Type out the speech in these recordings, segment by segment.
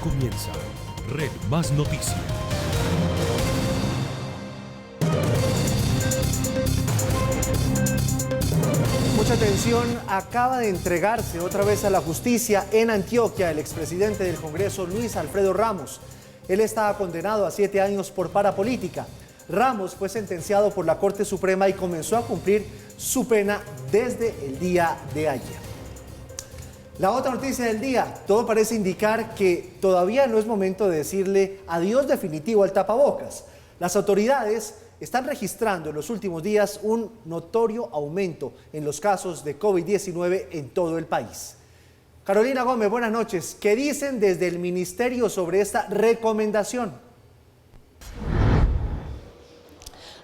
comienza Red Más Noticias. Mucha atención, acaba de entregarse otra vez a la justicia en Antioquia el expresidente del Congreso, Luis Alfredo Ramos. Él estaba condenado a 7 años por parapolítica. Ramos fue sentenciado por la Corte Suprema y comenzó a cumplir su pena desde el día de ayer. La otra noticia del día, todo parece indicar que todavía no es momento de decirle adiós definitivo al tapabocas. Las autoridades están registrando en los últimos días un notorio aumento en los casos de COVID-19 en todo el país. Carolina Gómez, buenas noches. ¿Qué dicen desde el ministerio sobre esta recomendación?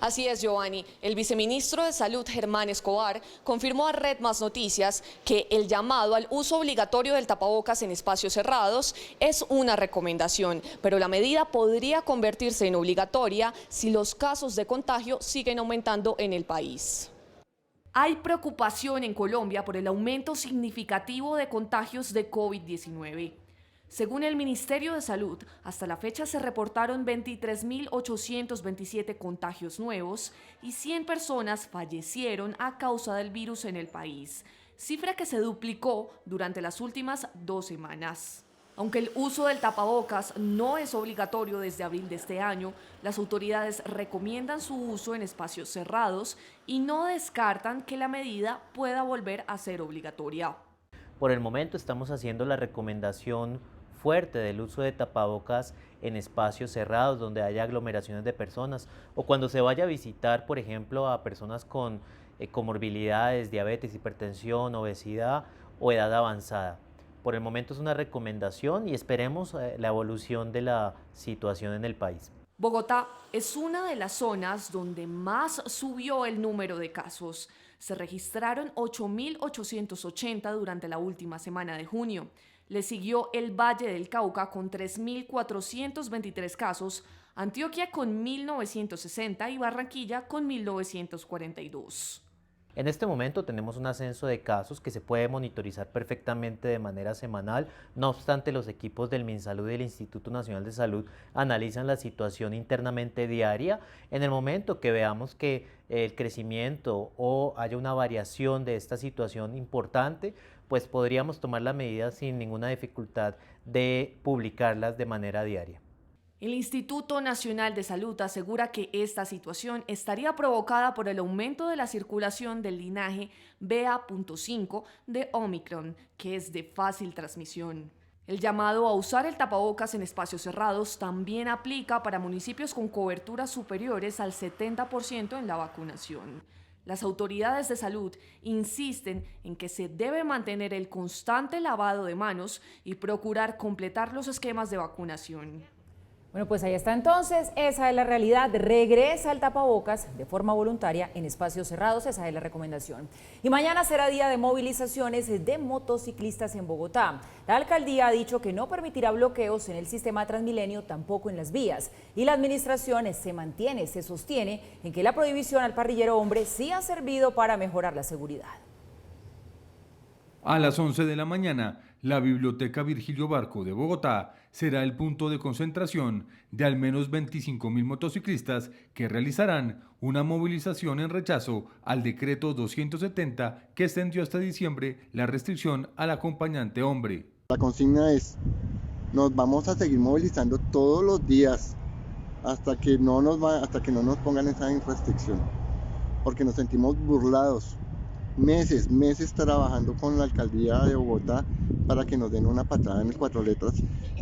Así es, Giovanni. El viceministro de Salud, Germán Escobar, confirmó a Red Más Noticias que el llamado al uso obligatorio del tapabocas en espacios cerrados es una recomendación, pero la medida podría convertirse en obligatoria si los casos de contagio siguen aumentando en el país. Hay preocupación en Colombia por el aumento significativo de contagios de COVID-19. Según el Ministerio de Salud, hasta la fecha se reportaron 23.827 contagios nuevos y 100 personas fallecieron a causa del virus en el país, cifra que se duplicó durante las últimas 2 semanas. Aunque el uso del tapabocas no es obligatorio desde abril de este año, las autoridades recomiendan su uso en espacios cerrados y no descartan que la medida pueda volver a ser obligatoria. Por el momento estamos haciendo la recomendación fuerte del uso de tapabocas en espacios cerrados donde haya aglomeraciones de personas o cuando se vaya a visitar, por ejemplo, a personas con comorbilidades, diabetes, hipertensión, obesidad o edad avanzada. Por el momento es una recomendación y esperemos la evolución de la situación en el país. Bogotá es una de las zonas donde más subió el número de casos. Se registraron 8.880 durante la última semana de junio. Le siguió el Valle del Cauca con 3.423 casos, Antioquia con 1.960 y Barranquilla con 1.942. En este momento tenemos un ascenso de casos que se puede monitorizar perfectamente de manera semanal. No obstante, los equipos del MinSalud y del Instituto Nacional de Salud analizan la situación internamente diaria. En el momento que veamos que el crecimiento o haya una variación de esta situación importante, pues podríamos tomar la medida sin ninguna dificultad de publicarlas de manera diaria. El Instituto Nacional de Salud asegura que esta situación estaría provocada por el aumento de la circulación del linaje BA.5 de Omicron, que es de fácil transmisión. El llamado a usar el tapabocas en espacios cerrados también aplica para municipios con coberturas superiores al 70% en la vacunación. Las autoridades de salud insisten en que se debe mantener el constante lavado de manos y procurar completar los esquemas de vacunación. Bueno, pues ahí está entonces, esa es la realidad, regresa el tapabocas de forma voluntaria en espacios cerrados, esa es la recomendación. Y mañana será día de movilizaciones de motociclistas en Bogotá. La alcaldía ha dicho que no permitirá bloqueos en el sistema Transmilenio, tampoco en las vías. Y la administración se sostiene en que la prohibición al parrillero hombre sí ha servido para mejorar la seguridad. A las 11 de la mañana, la Biblioteca Virgilio Barco de Bogotá será el punto de concentración de al menos 25.000 motociclistas que realizarán una movilización en rechazo al decreto 270 que extendió hasta diciembre la restricción al acompañante hombre. La consigna es, nos vamos a seguir movilizando todos los días hasta que no nos pongan esa restricción, porque nos sentimos burlados. Meses trabajando con la alcaldía de Bogotá para que nos den una patada en el 4 letras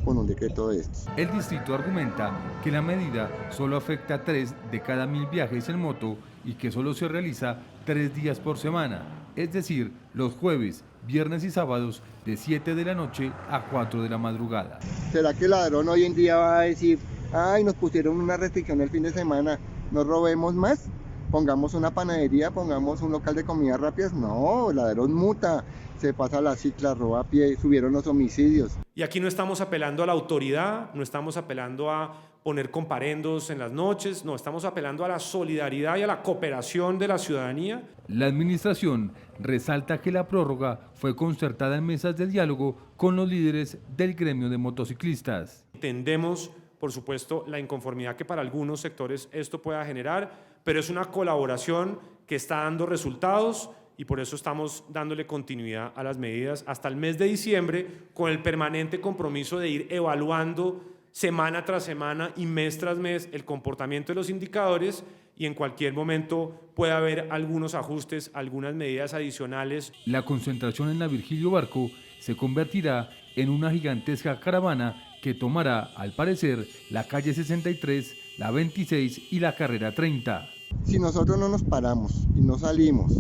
con un decreto de estos. El distrito argumenta que la medida solo afecta a 3 de cada 1.000 viajes en moto y que solo se realiza 3 días por semana, es decir, los jueves, viernes y sábados de 7 de la noche a 4 de la madrugada. ¿Será que el ladrón hoy en día va a decir, ay, nos pusieron una restricción el fin de semana, no robemos más? Pongamos una panadería, pongamos un local de comidas rápidas. No, Ladrón muta, se pasa la cicla, roba a pie, subieron los homicidios. Y aquí no estamos apelando a la autoridad, no estamos apelando a poner comparendos en las noches, no, estamos apelando a la solidaridad y a la cooperación de la ciudadanía. La administración resalta que la prórroga fue concertada en mesas de diálogo con los líderes del gremio de motociclistas. Entendemos, por supuesto, la inconformidad que para algunos sectores esto pueda generar, pero es una colaboración que está dando resultados y por eso estamos dándole continuidad a las medidas hasta el mes de diciembre con el permanente compromiso de ir evaluando semana tras semana y mes tras mes el comportamiento de los indicadores y en cualquier momento puede haber algunos ajustes, algunas medidas adicionales. La concentración en la Virgilio Barco se convertirá en una gigantesca caravana que tomará, al parecer, la calle 63, la 26 y la carrera 30. Si nosotros no nos paramos y no salimos,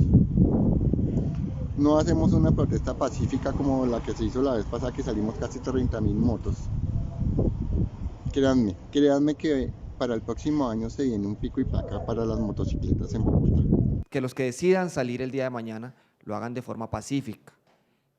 no hacemos una protesta pacífica como la que se hizo la vez pasada, que salimos casi 30.000 motos. Créanme que para el próximo año se viene un pico y placa para las motocicletas en Bogotá. Que los que decidan salir el día de mañana lo hagan de forma pacífica,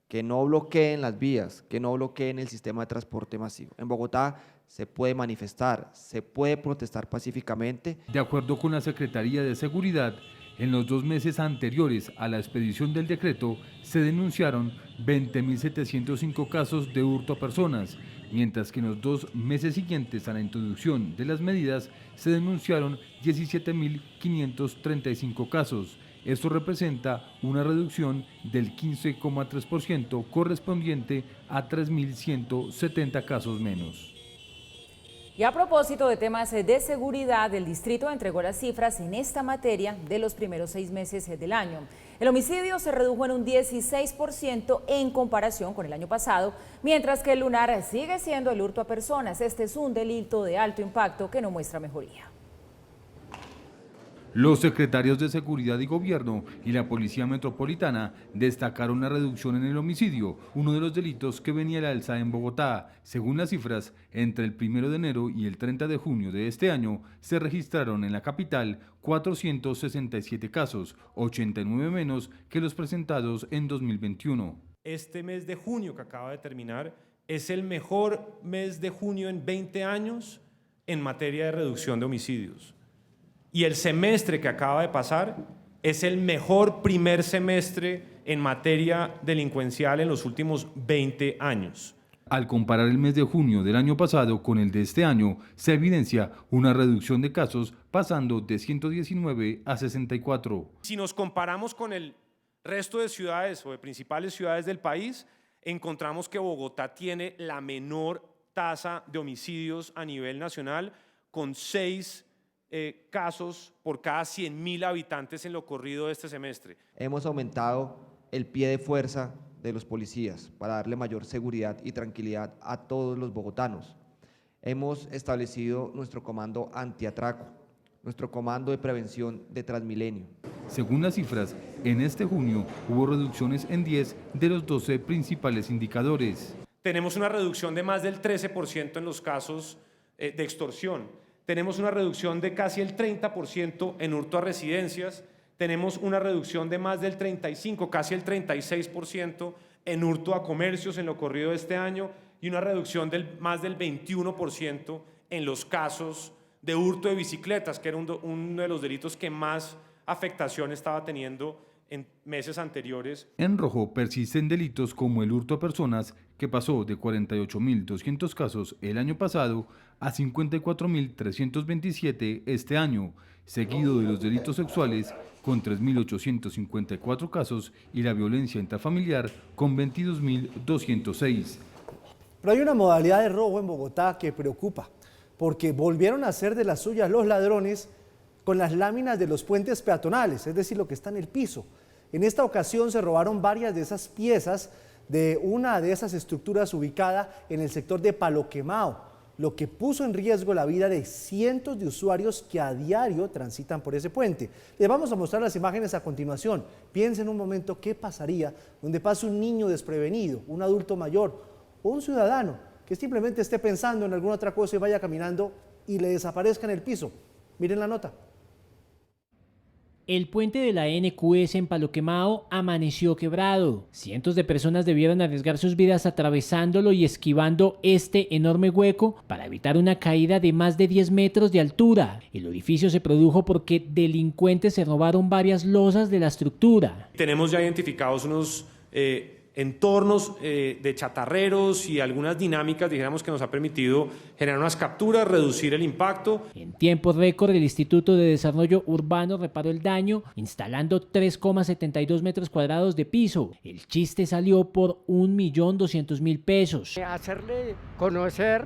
que no bloqueen las vías, que no bloqueen el sistema de transporte masivo. En Bogotá se puede manifestar, se puede protestar pacíficamente. De acuerdo con la Secretaría de Seguridad, en los 2 meses anteriores a la expedición del decreto se denunciaron 20.705 casos de hurto a personas, mientras que en los 2 meses siguientes a la introducción de las medidas se denunciaron 17.535 casos. Esto representa una reducción del 15,3% correspondiente a 3.170 casos menos. Y a propósito de temas de seguridad, el distrito entregó las cifras en esta materia de los primeros 6 meses del año. El homicidio se redujo en un 16% en comparación con el año pasado, mientras que el lunar sigue siendo el hurto a personas. Este es un delito de alto impacto que no muestra mejoría. Los secretarios de Seguridad y Gobierno y la Policía Metropolitana destacaron la reducción en el homicidio, uno de los delitos que venía al alza en Bogotá. Según las cifras, entre el 1 de enero y el 30 de junio de este año, se registraron en la capital 467 casos, 89 menos que los presentados en 2021. Este mes de junio que acaba de terminar es el mejor mes de junio en 20 años en materia de reducción de homicidios. Y el semestre que acaba de pasar es el mejor primer semestre en materia delincuencial en los últimos 20 años. Al comparar el mes de junio del año pasado con el de este año, se evidencia una reducción de casos pasando de 119 a 64. Si nos comparamos con el resto de ciudades o de principales ciudades del país, encontramos que Bogotá tiene la menor tasa de homicidios a nivel nacional, con 6 casos por cada 100.000 habitantes en lo corrido de este semestre. Hemos aumentado el pie de fuerza de los policías para darle mayor seguridad y tranquilidad a todos los bogotanos. Hemos establecido nuestro comando antiatraco, nuestro comando de prevención de Transmilenio. Según las cifras, en este junio hubo reducciones en 10 de los 12 principales indicadores. Tenemos una reducción de más del 13% en los casos de extorsión. Tenemos una reducción de casi el 30% en hurto a residencias, tenemos una reducción de más del 35%, casi el 36% en hurto a comercios en lo corrido de este año y una reducción del más del 21% en los casos de hurto de bicicletas, que era uno de los delitos que más afectación estaba teniendo en meses anteriores. En rojo persisten delitos como el hurto a personas, que pasó de 48.200 casos el año pasado a 54.327 este año, seguido de los delitos sexuales con 3.854 casos y la violencia intrafamiliar con 22.206. Pero hay una modalidad de robo en Bogotá que preocupa, porque volvieron a hacer de las suyas los ladrones con las láminas de los puentes peatonales, es decir, lo que está en el piso. En esta ocasión se robaron varias de esas piezas de una de esas estructuras ubicada en el sector de Palo Quemao, lo que puso en riesgo la vida de cientos de usuarios que a diario transitan por ese puente. Les vamos a mostrar las imágenes a continuación. Piensen un momento qué pasaría donde pase un niño desprevenido, un adulto mayor o un ciudadano que simplemente esté pensando en alguna otra cosa y vaya caminando y le desaparezca en el piso. Miren la nota. El puente de la NQS en Palo Quemado amaneció quebrado. Cientos de personas debieron arriesgar sus vidas atravesándolo y esquivando este enorme hueco para evitar una caída de más de 10 metros de altura. El orificio se produjo porque delincuentes se robaron varias losas de la estructura. Tenemos ya identificados unos entornos de chatarreros y algunas dinámicas, dijéramos, que nos ha permitido generar unas capturas, reducir el impacto. En tiempo récord, el Instituto de Desarrollo Urbano reparó el daño instalando 3,72 metros cuadrados de piso. El chiste salió por 1.200.000 pesos. Hacerle conocer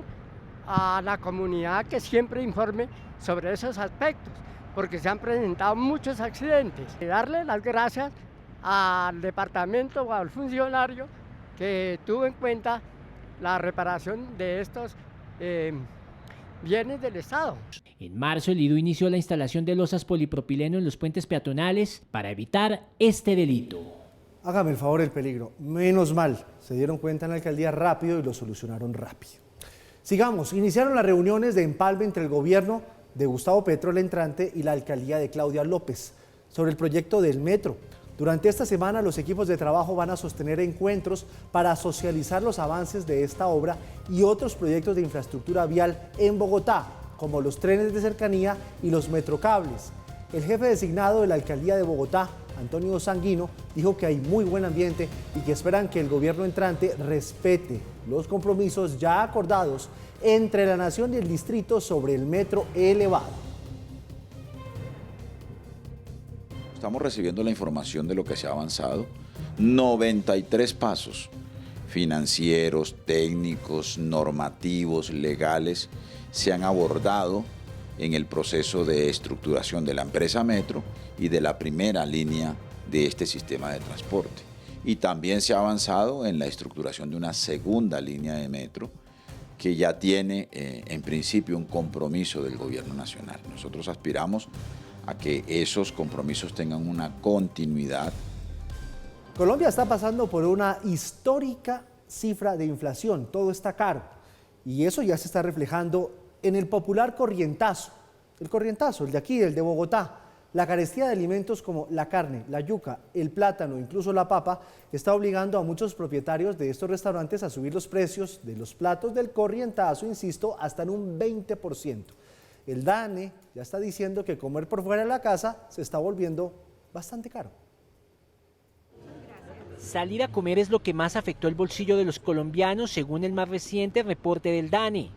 a la comunidad que siempre informe sobre esos aspectos, porque se han presentado muchos accidentes. Darle las gracias al departamento o al funcionario que tuvo en cuenta la reparación de estos bienes del Estado. En marzo, el IDU inició la instalación de losas polipropileno en los puentes peatonales para evitar este delito. Hágame el favor, el peligro. Menos mal, se dieron cuenta en la alcaldía rápido y lo solucionaron rápido. Sigamos, iniciaron las reuniones de empalme entre el gobierno de Gustavo Petro, el entrante, y la alcaldía de Claudia López sobre el proyecto del metro. Durante esta semana los equipos de trabajo van a sostener encuentros para socializar los avances de esta obra y otros proyectos de infraestructura vial en Bogotá, como los trenes de cercanía y los metrocables. El jefe designado de la alcaldía de Bogotá, Antonio Sanguino, dijo que hay muy buen ambiente y que esperan que el gobierno entrante respete los compromisos ya acordados entre la nación y el distrito sobre el metro elevado. Estamos recibiendo la información de lo que se ha avanzado. 93 pasos financieros, técnicos, normativos, legales se han abordado en el proceso de estructuración de la empresa Metro y de la primera línea de este sistema de transporte. Y también se ha avanzado en la estructuración de una segunda línea de metro que ya tiene en principio un compromiso del gobierno nacional. Nosotros aspiramos a que esos compromisos tengan una continuidad. Colombia está pasando por una histórica cifra de inflación, todo está caro y eso ya se está reflejando en el popular corrientazo, el de aquí, el de Bogotá. La carestía de alimentos como la carne, la yuca, el plátano, incluso la papa, está obligando a muchos propietarios de estos restaurantes a subir los precios de los platos del corrientazo, insisto, hasta en un 20%. El DANE ya está diciendo que comer por fuera de la casa se está volviendo bastante caro. Salir a comer es lo que más afectó el bolsillo de los colombianos, según el más reciente reporte del DANE.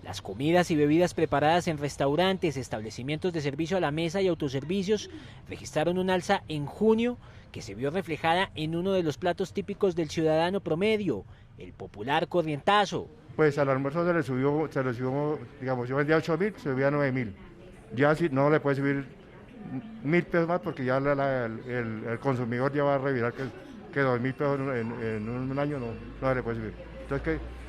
Las comidas y bebidas preparadas en restaurantes, establecimientos de servicio a la mesa y autoservicios registraron un alza en junio que se vio reflejada en uno de los platos típicos del ciudadano promedio, el popular corrientazo. Pues al almuerzo se le subió, digamos, yo vendía 8.000, se subía a 9.000. Ya si no le puede subir 1.000 pesos más porque ya el consumidor ya va a revirar que 2.000 pesos en un año no le puede subir. Entonces, ¿qué?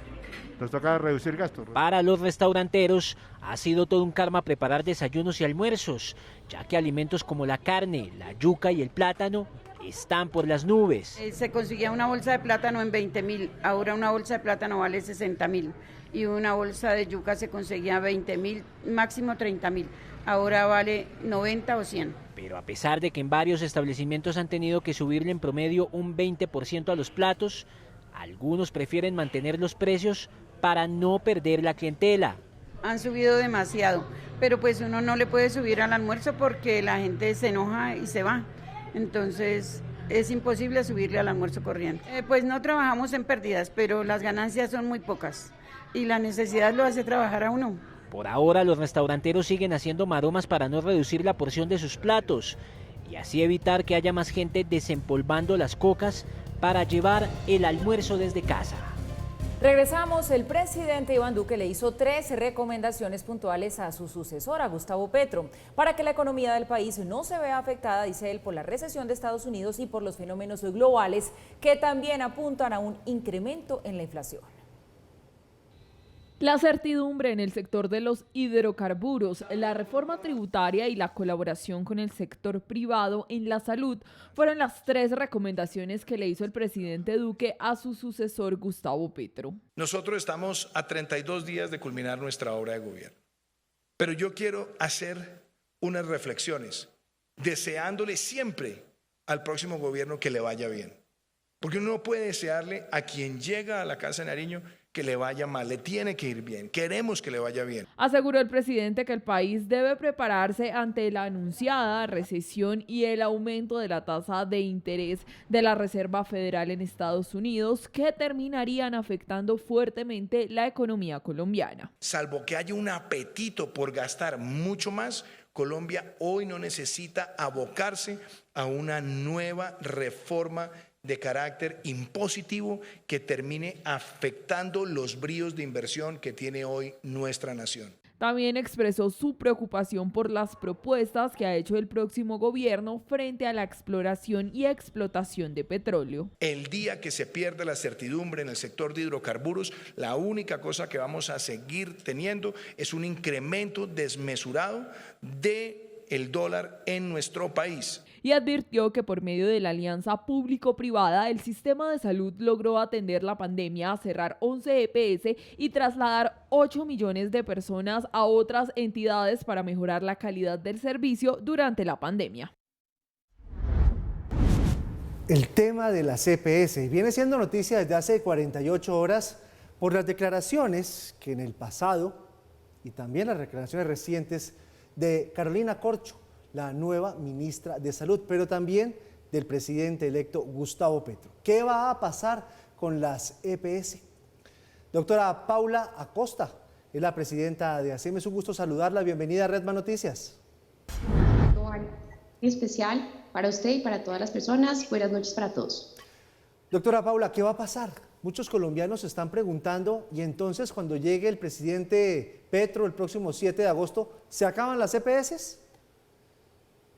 Nos toca reducir gastos. Para los restauranteros ha sido todo un karma preparar desayunos y almuerzos, ya que alimentos como la carne, la yuca y el plátano están por las nubes. Se conseguía una bolsa de plátano en 20.000, ahora una bolsa de plátano vale 60.000 y una bolsa de yuca se conseguía 20.000, máximo 30.000, ahora vale 90 o 100. Pero a pesar de que en varios establecimientos han tenido que subirle en promedio un 20% a los platos, algunos prefieren mantener los precios para no perder la clientela. Han subido demasiado, pero pues uno no le puede subir al almuerzo porque la gente se enoja y se va. Entonces es imposible subirle al almuerzo corriente. Pues no trabajamos en pérdidas, pero las ganancias son muy pocas y la necesidad lo hace trabajar a uno. Por ahora los restauranteros siguen haciendo maromas para no reducir la porción de sus platos y así evitar que haya más gente desempolvando las cocas para llevar el almuerzo desde casa. Regresamos. El presidente Iván Duque le hizo 3 recomendaciones puntuales a su sucesor, a Gustavo Petro, para que la economía del país no se vea afectada, dice él, por la recesión de Estados Unidos y por los fenómenos globales que también apuntan a un incremento en la inflación. La certidumbre en el sector de los hidrocarburos, la reforma tributaria y la colaboración con el sector privado en la salud fueron las 3 recomendaciones que le hizo el presidente Duque a su sucesor Gustavo Petro. Nosotros estamos a 32 días de culminar nuestra obra de gobierno, pero yo quiero hacer unas reflexiones deseándole siempre al próximo gobierno que le vaya bien. Porque uno no puede desearle a quien llega a la Casa de Nariño que le vaya mal, le tiene que ir bien, queremos que le vaya bien. Aseguró el presidente que el país debe prepararse ante la anunciada recesión y el aumento de la tasa de interés de la Reserva Federal en Estados Unidos, que terminarían afectando fuertemente la economía colombiana. Salvo que haya un apetito por gastar mucho más, Colombia hoy no necesita abocarse a una nueva reforma de carácter impositivo que termine afectando los bríos de inversión que tiene hoy nuestra nación. También expresó su preocupación por las propuestas que ha hecho el próximo gobierno frente a la exploración y explotación de petróleo. El día que se pierda la certidumbre en el sector de hidrocarburos, la única cosa que vamos a seguir teniendo es un incremento desmesurado del dólar en nuestro país. Y advirtió que por medio de la alianza público-privada, el sistema de salud logró atender la pandemia, cerrar 11 EPS y trasladar 8 millones de personas a otras entidades para mejorar la calidad del servicio durante la pandemia. El tema de las EPS viene siendo noticia desde hace 48 horas por las declaraciones que en el pasado y también las declaraciones recientes de Carolina Corcho, la nueva ministra de Salud, pero también del presidente electo Gustavo Petro. ¿Qué va a pasar con las EPS? Doctora Paula Acosta es la presidenta de ASEMI. Es un gusto saludarla. Bienvenida a Redman Noticias. Especial para usted y para todas las personas. Buenas noches para todos. Doctora Paula, ¿qué va a pasar? Muchos colombianos se están preguntando, y entonces cuando llegue el presidente Petro el próximo 7 de agosto, ¿se acaban las EPS?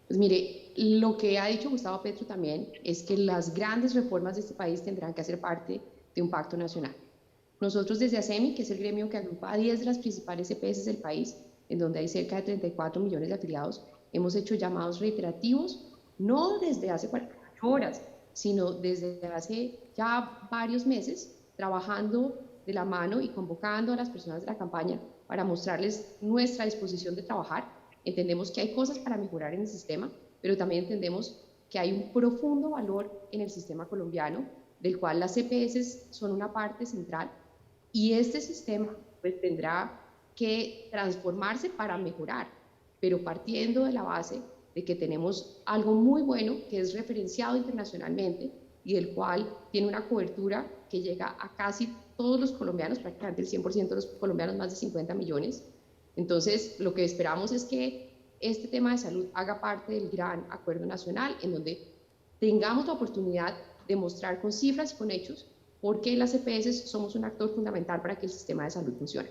Pues mire, lo que ha dicho Gustavo Petro también es que las grandes reformas de este país tendrán que hacer parte de un pacto nacional. Nosotros desde ASEMI, que es el gremio que agrupa a 10 de las principales EPS del país, en donde hay cerca de 34 millones de afiliados, hemos hecho llamados reiterativos, no desde hace 48 horas, sino desde hace ya varios meses, trabajando de la mano y convocando a las personas de la campaña para mostrarles nuestra disposición de trabajar. Entendemos que hay cosas para mejorar en el sistema, pero también entendemos que hay un profundo valor en el sistema colombiano, del cual las EPS son una parte central, y este sistema pues tendrá que transformarse para mejorar, pero partiendo de la base de que tenemos algo muy bueno que es referenciado internacionalmente y del cual tiene una cobertura que llega a casi todos los colombianos, prácticamente el 100% de los colombianos, más de 50 millones. Entonces, lo que esperamos es que este tema de salud haga parte del gran acuerdo nacional, en donde tengamos la oportunidad de mostrar con cifras y con hechos por qué las EPS somos un actor fundamental para que el sistema de salud funcione.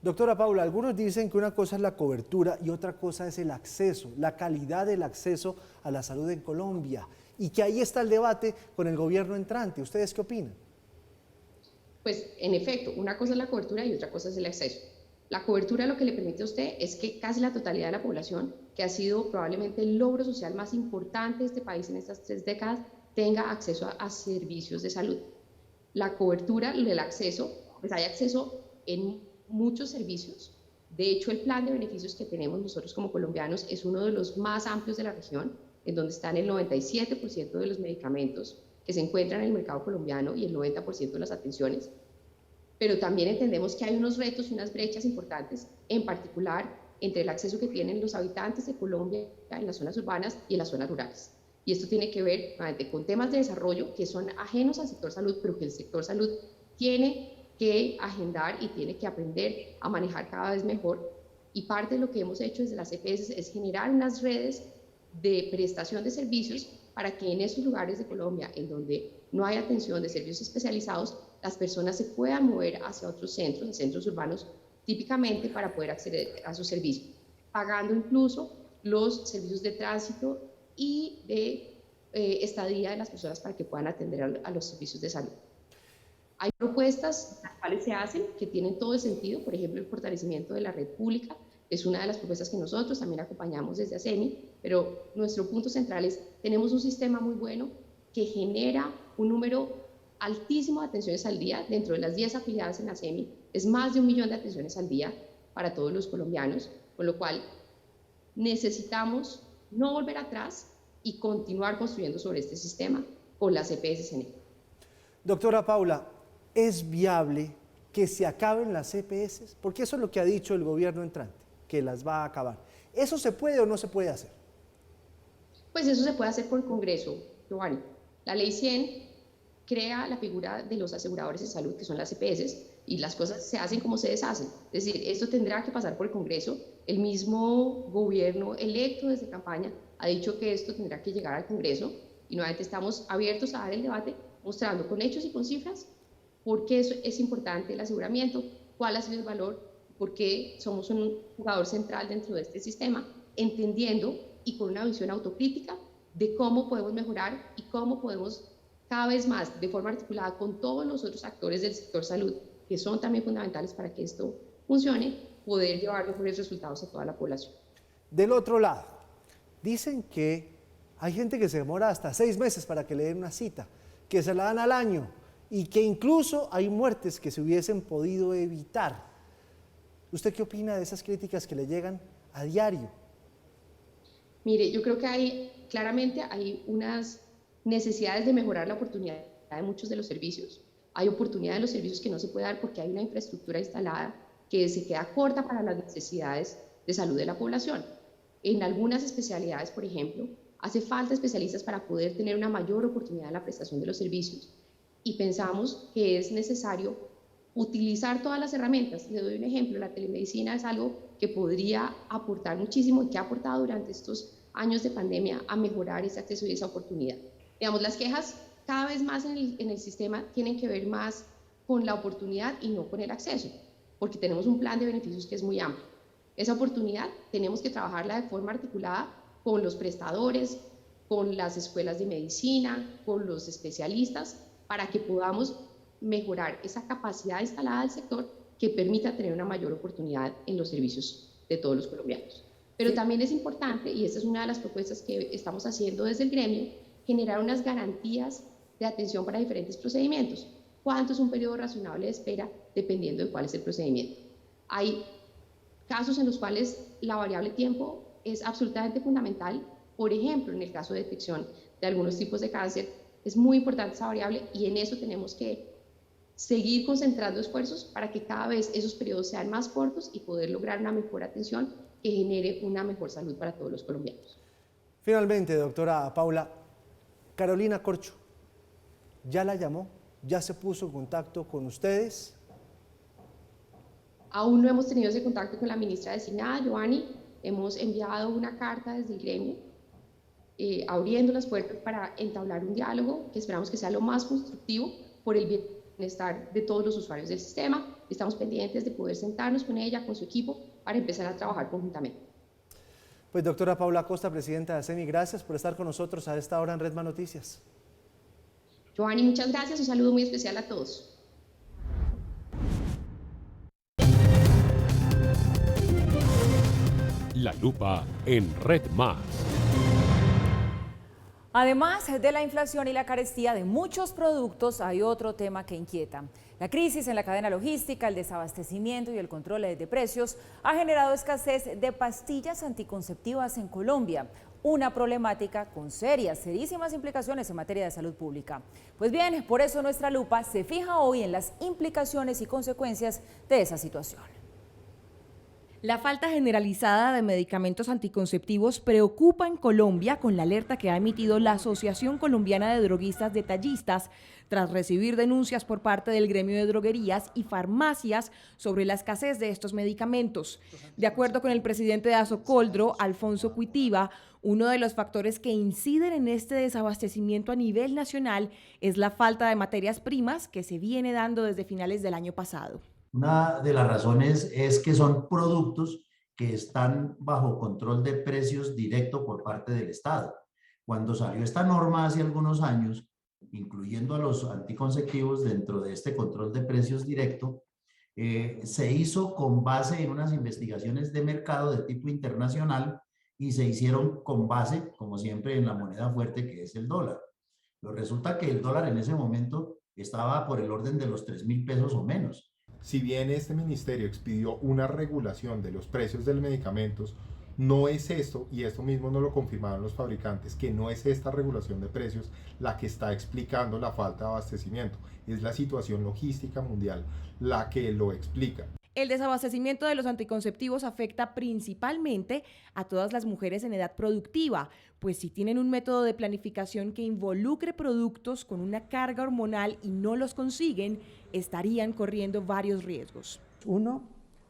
Doctora Paula, algunos dicen que una cosa es la cobertura y otra cosa es el acceso, la calidad del acceso a la salud en Colombia, y que ahí está el debate con el gobierno entrante. ¿Ustedes qué opinan? Pues, en efecto, una cosa es la cobertura y otra cosa es el acceso. La cobertura lo que le permite a usted es que casi la totalidad de la población, que ha sido probablemente el logro social más importante de este país en estas 3 décadas, tenga acceso a servicios de salud. La cobertura y el acceso, pues hay acceso en muchos servicios. De hecho, el plan de beneficios que tenemos nosotros como colombianos es uno de los más amplios de la región, en donde están el 97% de los medicamentos que se encuentran en el mercado colombiano y el 90% de las atenciones. Pero también entendemos que hay unos retos y unas brechas importantes, en particular entre el acceso que tienen los habitantes de Colombia en las zonas urbanas y en las zonas rurales. Y esto tiene que ver con temas de desarrollo que son ajenos al sector salud, pero que el sector salud tiene que agendar y tiene que aprender a manejar cada vez mejor. Y parte de lo que hemos hecho desde las EPS es generar unas redes de prestación de servicios para que en esos lugares de Colombia en donde no hay atención de servicios especializados, las personas se puedan mover hacia otros centros urbanos, típicamente para poder acceder a sus servicios, pagando incluso los servicios de tránsito y de estadía de las personas para que puedan atender a los servicios de salud. Hay propuestas las cuales se hacen que tienen todo el sentido, por ejemplo, el fortalecimiento de la red pública es una de las propuestas que nosotros también acompañamos desde ASEMI, pero nuestro punto central es, tenemos un sistema muy bueno que genera un número altísimo de atenciones al día. Dentro de las 10 afiliadas en ASEMI es más de 1 millón de atenciones al día para todos los colombianos, con lo cual necesitamos no volver atrás y continuar construyendo sobre este sistema con las EPS en él. Doctora Paula, ¿es viable que se acaben las EPS? Porque eso es lo que ha dicho el gobierno entrante, que las va a acabar. ¿Eso se puede o no se puede hacer? Pues eso se puede hacer por Congreso, Giovanni. La Ley 100 crea la figura de los aseguradores de salud, que son las EPS, y las cosas se hacen como se deshacen. Es decir, esto tendrá que pasar por el Congreso. El mismo gobierno electo desde campaña ha dicho que esto tendrá que llegar al Congreso, y nuevamente estamos abiertos a dar el debate, mostrando con hechos y con cifras por qué es importante el aseguramiento, cuál ha sido el valor, por qué somos un jugador central dentro de este sistema, entendiendo y con una visión autocrítica de cómo podemos mejorar y cómo podemos cada vez más, de forma articulada con todos los otros actores del sector salud, que son también fundamentales para que esto funcione, poder llevar mejores resultados a toda la población. Del otro lado, dicen que hay gente que se demora hasta 6 meses para que le den una cita, que se la dan al año y que incluso hay muertes que se hubiesen podido evitar. ¿Usted qué opina de esas críticas que le llegan a diario? Mire, yo creo que claramente hay unas necesidades de mejorar la oportunidad de muchos de los servicios. Hay oportunidad de los servicios que no se puede dar porque hay una infraestructura instalada que se queda corta para las necesidades de salud de la población. En algunas especialidades, por ejemplo, hace falta especialistas para poder tener una mayor oportunidad en la prestación de los servicios. Y pensamos que es necesario utilizar todas las herramientas. Le doy un ejemplo, la telemedicina es algo que podría aportar muchísimo y que ha aportado durante estos años de pandemia a mejorar ese acceso y esa oportunidad. Digamos, las quejas cada vez más en el sistema tienen que ver más con la oportunidad y no con el acceso, porque tenemos un plan de beneficios que es muy amplio. Esa oportunidad tenemos que trabajarla de forma articulada con los prestadores, con las escuelas de medicina, con los especialistas, para que podamos mejorar esa capacidad instalada del sector que permita tener una mayor oportunidad en los servicios de todos los colombianos. Pero también es importante, y esta es una de las propuestas que estamos haciendo desde el gremio, generar unas garantías de atención para diferentes procedimientos. ¿Cuánto es un periodo razonable de espera dependiendo de cuál es el procedimiento? Hay casos en los cuales la variable tiempo es absolutamente fundamental. Por ejemplo, en el caso de detección de algunos tipos de cáncer, es muy importante esa variable y en eso tenemos que seguir concentrando esfuerzos para que cada vez esos periodos sean más cortos y poder lograr una mejor atención que genere una mejor salud para todos los colombianos. Finalmente, doctora Paula, Carolina Corcho, ¿ya la llamó? ¿Ya se puso en contacto con ustedes? Aún no hemos tenido ese contacto con la ministra designada, Giovanni. Hemos enviado una carta desde el gremio abriendo las puertas para entablar un diálogo que esperamos que sea lo más constructivo por el bienestar de todos los usuarios del sistema. Estamos pendientes de poder sentarnos con ella, con su equipo, para empezar a trabajar conjuntamente. Pues doctora Paula Acosta, presidenta de ASEMI, gracias por estar con nosotros a esta hora en Redma Noticias. Giovanni, muchas gracias. Un saludo muy especial a todos. La lupa en Red Más. Además de la inflación y la carestía de muchos productos, hay otro tema que inquieta. La crisis en la cadena logística, el desabastecimiento y el control de precios ha generado escasez de pastillas anticonceptivas en Colombia, una problemática con serísimas implicaciones en materia de salud pública. Pues bien, por eso nuestra lupa se fija hoy en las implicaciones y consecuencias de esa situación. La falta generalizada de medicamentos anticonceptivos preocupa en Colombia con la alerta que ha emitido la Asociación Colombiana de Droguistas Detallistas tras recibir denuncias por parte del gremio de droguerías y farmacias sobre la escasez de estos medicamentos. De acuerdo con el presidente de Asocoldro, Alfonso Cuitiva, uno de los factores que inciden en este desabastecimiento a nivel nacional es la falta de materias primas que se viene dando desde finales del año pasado. Una de las razones es que son productos que están bajo control de precios directo por parte del Estado. Cuando salió esta norma hace algunos años, incluyendo a los anticonceptivos dentro de este control de precios directo, se hizo con base en unas investigaciones de mercado de tipo internacional y se hicieron con base, como siempre, en la moneda fuerte que es el dólar. Pero resulta que el dólar en ese momento estaba por el orden de los 3.000 pesos o menos. Si bien este ministerio expidió una regulación de los precios de los medicamentos, no es esto, y esto mismo nos lo confirmaron los fabricantes, que no es esta regulación de precios la que está explicando la falta de abastecimiento, es la situación logística mundial la que lo explica. El desabastecimiento de los anticonceptivos afecta principalmente a todas las mujeres en edad productiva, pues si tienen un método de planificación que involucre productos con una carga hormonal y no los consiguen, estarían corriendo varios riesgos. Uno,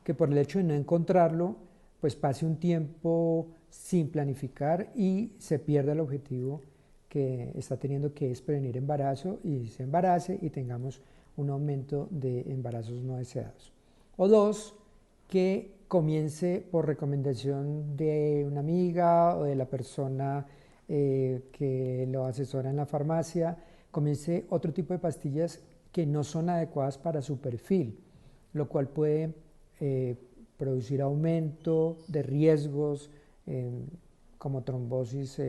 que por el hecho de no encontrarlo, pues pase un tiempo sin planificar y se pierda el objetivo que está teniendo, que es prevenir embarazo, y se embarace y tengamos un aumento de embarazos no deseados. O dos, que comience por recomendación de una amiga o de la persona que lo asesora en la farmacia, comience otro tipo de pastillas que no son adecuadas para su perfil, lo cual puede producir aumento de riesgos como trombosis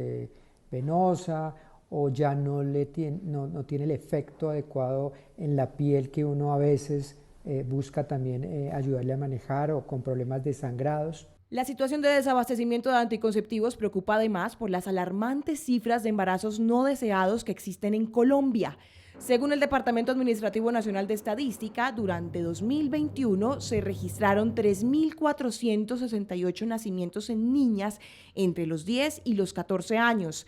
venosa, o ya no tiene el efecto adecuado en la piel que uno a veces busca también ayudarle a manejar, o con problemas de sangrados. La situación de desabastecimiento de anticonceptivos preocupa además por las alarmantes cifras de embarazos no deseados que existen en Colombia. Según el Departamento Administrativo Nacional de Estadística, durante 2021 se registraron 3.468 nacimientos en niñas entre los 10 y los 14 años.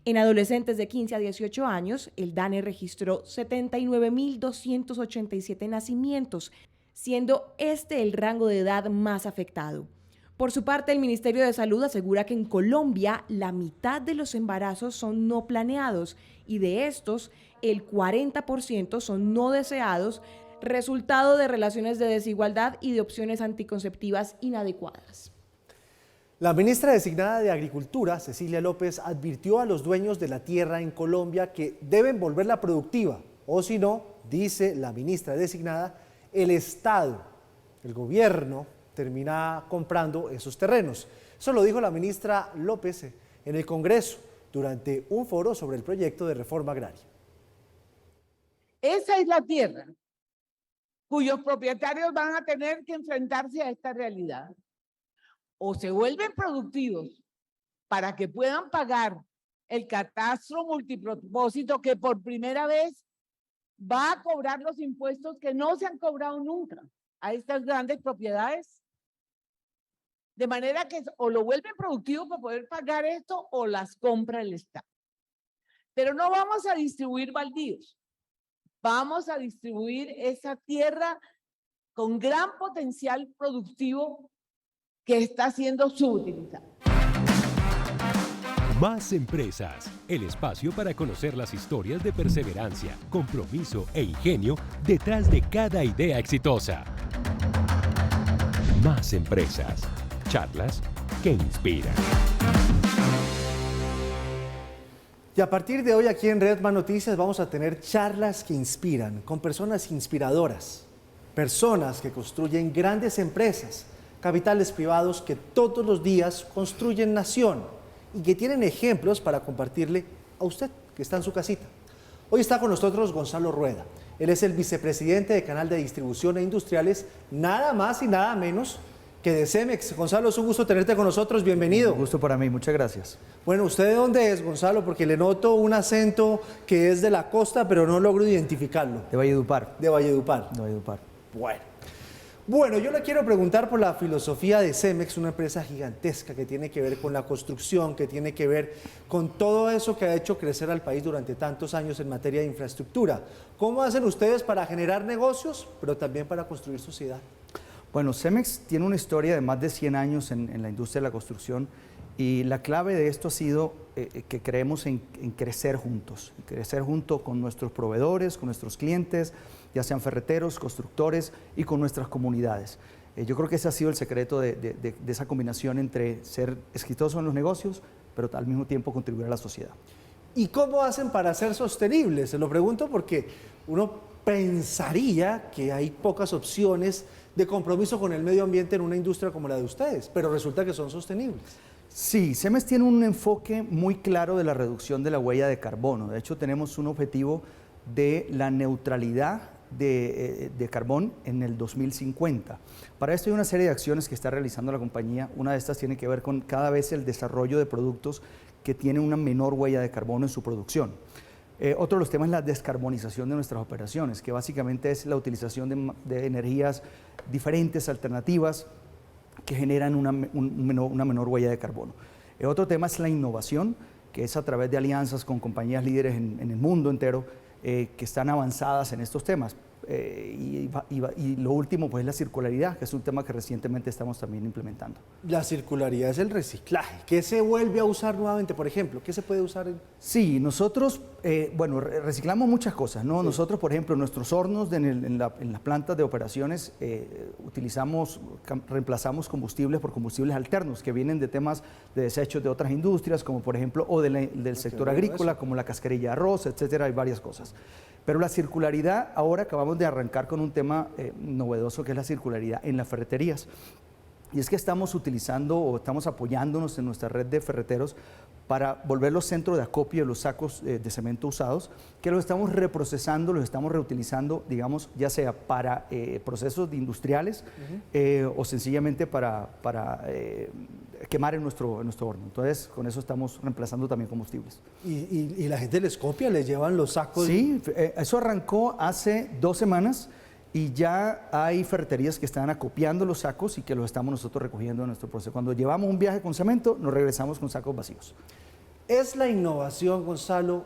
En adolescentes de 15 a 18 años, el DANE registró 79.287 nacimientos, siendo este el rango de edad más afectado. Por su parte, el Ministerio de Salud asegura que en Colombia la mitad de los embarazos son no planeados y de estos, el 40% son no deseados, resultado de relaciones de desigualdad y de opciones anticonceptivas inadecuadas. La ministra designada de Agricultura, Cecilia López, advirtió a los dueños de la tierra en Colombia que deben volverla productiva, o si no, dice la ministra designada, el Estado, el gobierno, termina comprando esos terrenos. Eso lo dijo la ministra López en el Congreso durante un foro sobre el proyecto de reforma agraria. Esa es la tierra cuyos propietarios van a tener que enfrentarse a esta realidad. O se vuelven productivos para que puedan pagar el catastro multipropósito, que por primera vez va a cobrar los impuestos que no se han cobrado nunca a estas grandes propiedades. De manera que o lo vuelven productivo para poder pagar esto, o las compra el Estado. Pero no vamos a distribuir baldíos. Vamos a distribuir esa tierra con gran potencial productivo que está siendo subutilizada. Más Empresas, el espacio para conocer las historias de perseverancia, compromiso e ingenio detrás de cada idea exitosa. Más Empresas, charlas que inspiran. Y a partir de hoy aquí en Redman Noticias vamos a tener charlas que inspiran, con personas inspiradoras, personas que construyen grandes empresas, capitales privados que todos los días construyen nación y que tienen ejemplos para compartirle a usted que está en su casita. Hoy está con nosotros Gonzalo Rueda. Él es el vicepresidente de Canal de Distribución e Industriales, nada más y nada menos que de Cemex. Gonzalo, es un gusto tenerte con nosotros, bienvenido. Un gusto para mí, muchas gracias. Bueno, ¿usted de dónde es, Gonzalo? Porque le noto un acento que es de la costa, pero no logro identificarlo. De Valledupar. De Valledupar. De Valledupar. Bueno, yo le quiero preguntar por la filosofía de Cemex, una empresa gigantesca que tiene que ver con la construcción, que tiene que ver con todo eso que ha hecho crecer al país durante tantos años en materia de infraestructura. ¿Cómo hacen ustedes para generar negocios, pero también para construir sociedad? Bueno, Cemex tiene una historia de más de 100 años en la industria de la construcción, y la clave de esto ha sido que creemos en crecer juntos junto con nuestros proveedores, con nuestros clientes, ya sean ferreteros, constructores, y con nuestras comunidades. Yo creo que ese ha sido el secreto de esa combinación entre ser exitoso en los negocios, pero al mismo tiempo contribuir a la sociedad. ¿Y cómo hacen para ser sostenibles? Se lo pregunto porque uno pensaría que hay pocas opciones de compromiso con el medio ambiente en una industria como la de ustedes, pero resulta que son sostenibles. Sí, Cemex tiene un enfoque muy claro de la reducción de la huella de carbono. De hecho, tenemos un objetivo de la neutralidad de carbón en el 2050. Para esto hay una serie de acciones que está realizando la compañía. Una de estas tiene que ver con cada vez el desarrollo de productos que tienen una menor huella de carbono en su producción. Otro de los temas es la descarbonización de nuestras operaciones, que básicamente es la utilización de energías diferentes, alternativas, que generan una menor huella de carbono. Otro tema es la innovación, que es a través de alianzas con compañías líderes en el mundo entero que están avanzadas en estos temas. Y lo último, pues, es la circularidad, que es un tema que recientemente estamos también implementando. La circularidad es el reciclaje. ¿Qué se vuelve a usar nuevamente, por ejemplo? ¿Qué se puede usar? Sí, nosotros, bueno, reciclamos muchas cosas, ¿no? Sí. Nosotros, por ejemplo, en nuestros hornos, en las plantas de operaciones, reemplazamos combustibles por combustibles alternos, que vienen de temas de desechos de otras industrias, como por ejemplo, o del sector agrícola, como la cascarilla de arroz, etcétera, hay varias cosas. Pero la circularidad, ahora acabamos de arrancar con un tema novedoso, que es la circularidad en las ferreterías. Y es que estamos utilizando o estamos apoyándonos en nuestra red de ferreteros para volverlos centro de acopio de los sacos de cemento usados, que los estamos reprocesando, los estamos reutilizando, digamos, ya sea para procesos industriales o sencillamente para quemar en nuestro horno. Entonces, con eso estamos reemplazando también combustibles. ¿Y la gente les copia, les llevan los sacos? Sí, eso arrancó hace 2 semanas y ya hay ferreterías que están acopiando los sacos y que los estamos nosotros recogiendo en nuestro proceso. Cuando llevamos un viaje con cemento, nos regresamos con sacos vacíos. ¿Es la innovación, Gonzalo,